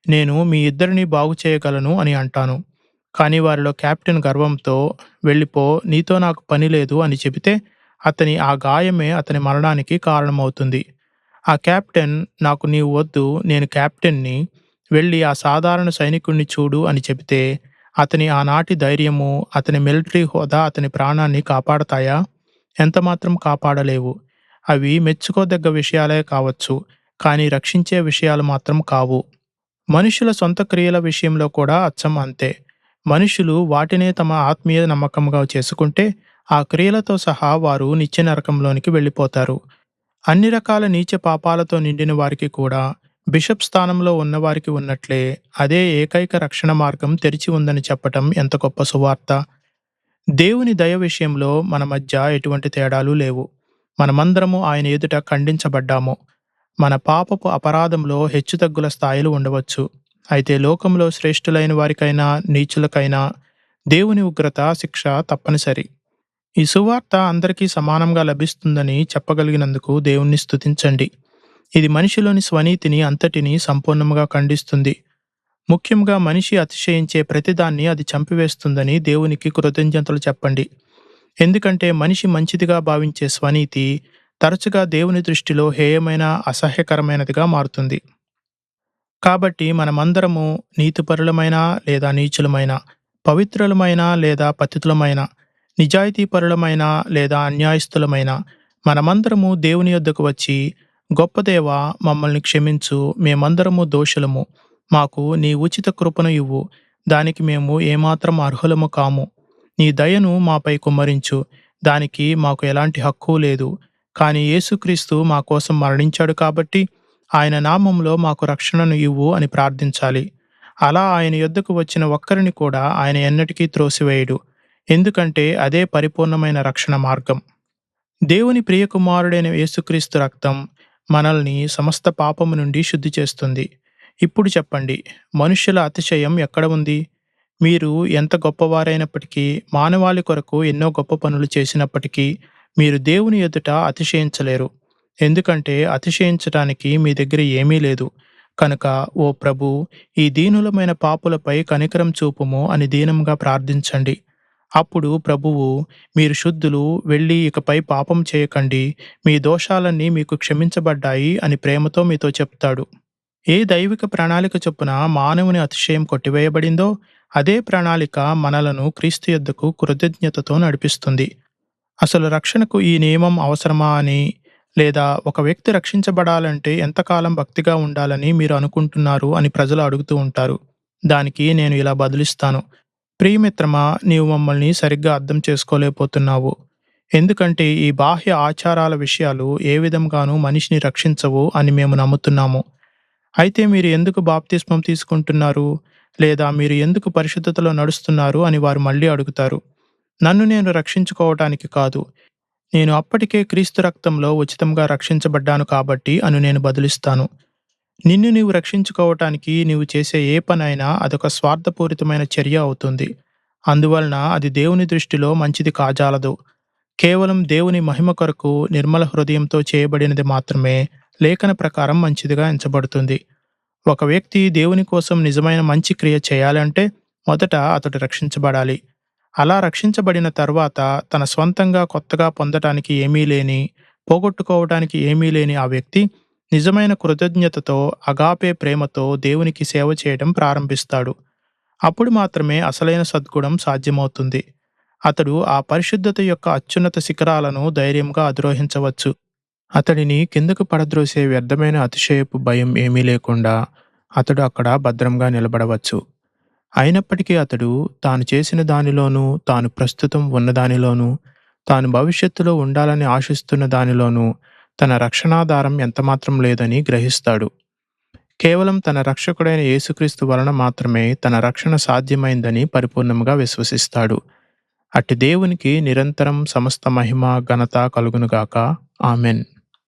నేను మీ ఇద్దరిని బాగు చేయగలను అని అంటాను. కానీ వారిలో కెప్టెన్ గర్వంతో, వెళ్ళిపో, నీతో నాకు పని లేదు అని చెబితే అతని ఆ గాయమే అతని మరణానికి కారణమవుతుంది. ఆ కెప్టెన్, నాకు నీవు వద్దు, నేను కెప్టెన్ని, వెళ్ళి ఆ సాధారణ సైనికుణ్ణి చూడు అని చెబితే అతని ఆనాటి ధైర్యము, అతని మిలిటరీ హోదా అతని ప్రాణాన్ని కాపాడతాయా? ఎంతమాత్రం కాపాడలేవు. అవి మెచ్చుకోదగ్గ విషయాలే కావచ్చు, కానీ రక్షించే విషయాలు మాత్రం కావు. మనుషుల సొంత క్రియల విషయంలో కూడా అచ్చం అంతే. మనుషులు వాటినే తమ ఆత్మీయ నమ్మకంగా చేసుకుంటే ఆ క్రియలతో సహా వారు నిత్య నరకంలోనికి వెళ్ళిపోతారు. అన్ని రకాల నీచ పాపాలతో నిండిన వారికి కూడా బిషప్ స్థానంలో ఉన్నవారికి ఉన్నట్లే అదే ఏకైక రక్షణ మార్గం తెరిచి ఉందని చెప్పటం ఎంత గొప్ప సువార్త! దేవుని దయ విషయంలో మన మధ్య ఎటువంటి తేడాలు లేవు. మనమందరము ఆయన ఎదుట ఖండించబడ్డాము. మన పాపపు అపరాధంలో హెచ్చుతగ్గుల స్థాయిలు ఉండవచ్చు. అయితే లోకంలో శ్రేష్ఠులైన వారికైనా నీచులకైనా దేవుని ఉగ్రత శిక్ష తప్పనిసరి. ఈ సువార్త అందరికీ సమానంగా లభిస్తుందని చెప్పగలిగినందుకు దేవుణ్ణి స్తుతించండి. ఇది మనిషిలోని స్వనీతిని అంతటినీ సంపూర్ణంగా ఖండిస్తుంది. ముఖ్యంగా మనిషి అతిశయించే ప్రతిదాన్ని అది చంపివేస్తుందని దేవునికి కృతజ్ఞతలు చెప్పండి. ఎందుకంటే మనిషి మంచిదిగా భావించే స్వనీతి తరచుగా దేవుని దృష్టిలో హేయమైన, అసహ్యకరమైనదిగా మారుతుంది. కాబట్టి మనమందరము నీతిపరులమైన లేదా నీచులమైన, పవిత్రులమైన లేదా పతితులమైన, నిజాయితీపరులమైన లేదా అన్యాయస్థులమైన, మనమందరము దేవుని యొద్దకు వచ్చి, గొప్ప దేవా, మమ్మల్ని క్షమించు, మేమందరము దోషులము, మాకు నీ ఉచిత కృపను ఇవ్వు, దానికి మేము ఏమాత్రం అర్హులము కాము, నీ దయను మాపై కుమ్మరించు, దానికి మాకు ఎలాంటి హక్కు లేదు, కానీ యేసుక్రీస్తు మా కోసం మరణించాడు కాబట్టి ఆయన నామంలో మాకు రక్షణను ఇవ్వు అని ప్రార్థించాలి. అలా ఆయన యొద్దకు వచ్చిన ఒక్కరిని కూడా ఆయన ఎన్నటికీ త్రోసివేయడు. ఎందుకంటే అదే పరిపూర్ణమైన రక్షణ మార్గం. దేవుని ప్రియకుమారుడైన యేసుక్రీస్తు రక్తం మనల్ని సమస్త పాపము నుండి శుద్ధి చేస్తుంది. ఇప్పుడు చెప్పండి, మనుష్యుల అతిశయం ఎక్కడ ఉంది? మీరు ఎంత గొప్పవారైనప్పటికీ, మానవాళి కొరకు ఎన్నో గొప్ప పనులు చేసినప్పటికీ, మీరు దేవుని ఎదుట అతిశయించలేరు. ఎందుకంటే అతిశయించటానికి మీ దగ్గర ఏమీ లేదు. కనుక ఓ ప్రభూ, ఈ దీనులమైన పాపులపై కనికరం చూపుము అని దీనంగా ప్రార్థించండి. అప్పుడు ప్రభువు, మీరు శుద్ధులు, వెళ్ళి ఇకపై పాపం చేయకండి, మీ దోషాలన్నీ మీకు క్షమించబడ్డాయి అని ప్రేమతో మీతో చెప్తాడు. ఏ దైవిక ప్రణాళిక చొప్పున మానవుని అతిశయం కొట్టివేయబడిందో, అదే ప్రణాళిక మనలను క్రీస్తు యొద్దకు కృతజ్ఞతతో నడిపిస్తుంది. అసలు రక్షణకు ఈ నియమం అవసరమా అని, లేదా ఒక వ్యక్తి రక్షించబడాలంటే ఎంతకాలం భక్తిగా ఉండాలని మీరు అనుకుంటున్నారు అని ప్రజలు అడుగుతూ ఉంటారు. దానికి నేను ఇలా బదులిస్తాను. ప్రియమిత్రమా, నీవు మమ్మల్ని సరిగ్గా అర్థం చేసుకోలేకపోతున్నావు. ఎందుకంటే ఈ బాహ్య ఆచారాల విషయాలు ఏ విధంగానూ మనిషిని రక్షించవు అని మేము నమ్ముతున్నాము. అయితే మీరు ఎందుకు బాప్తిస్మం తీసుకుంటున్నారు? లేదా మీరు ఎందుకు పరిశుద్ధతలో నడుస్తున్నారు అని వారు మళ్ళీ అడుగుతారు. నన్ను నేను రక్షించుకోవటానికి కాదు, నేను అప్పటికే క్రీస్తు రక్తంలో ఉచితంగా రక్షించబడ్డాను కాబట్టి అని నేను బదులిస్తాను. నిన్ను నీవు రక్షించుకోవటానికి నీవు చేసే ఏ పనైనా అదొక స్వార్థపూరితమైన చర్య అవుతుంది. అందువలన అది దేవుని దృష్టిలో మంచిది కాజాలదు. కేవలం దేవుని మహిమ కొరకు నిర్మల హృదయంతో చేయబడినది మాత్రమే లేఖన ప్రకారం మంచిదిగా ఎంచబడుతుంది. ఒక వ్యక్తి దేవుని కోసం నిజమైన మంచి క్రియ చేయాలంటే మొదట అతడు రక్షించబడాలి. అలా రక్షించబడిన తర్వాత తన స్వంతంగా కొత్తగా పొందటానికి ఏమీ లేని, పోగొట్టుకోవటానికి ఏమీ లేని ఆ వ్యక్తి నిజమైన కృతజ్ఞతతో, అగాపే ప్రేమతో దేవునికి సేవ చేయడం ప్రారంభిస్తాడు. అప్పుడు మాత్రమే అసలైన సద్గుణం సాధ్యమవుతుంది. అతడు ఆ పరిశుద్ధత యొక్క అత్యున్నత శిఖరాలను ధైర్యంగా అధిరోహించవచ్చు. అతడిని కిందకు పడద్రోసే వ్యర్థమైన అతిశయపు భయం ఏమీ లేకుండా అతడు అక్కడ భద్రంగా నిలబడవచ్చు. అయినప్పటికీ అతడు తాను చేసిన దానిలోనూ, తాను ప్రస్తుతం ఉన్నదానిలోనూ, తాను భవిష్యత్తులో ఉండాలని ఆశిస్తున్న దానిలోనూ తన రక్షణాధారం ఎంతమాత్రం లేదని గ్రహిస్తాడు. కేవలం తన రక్షకుడైన యేసుక్రీస్తు వలన మాత్రమే తన రక్షణ సాధ్యమైందని పరిపూర్ణంగా విశ్వసిస్తాడు. అట్టి దేవునికి నిరంతరం సమస్త మహిమ ఘనత కలుగునుగాక. ఆమెన్.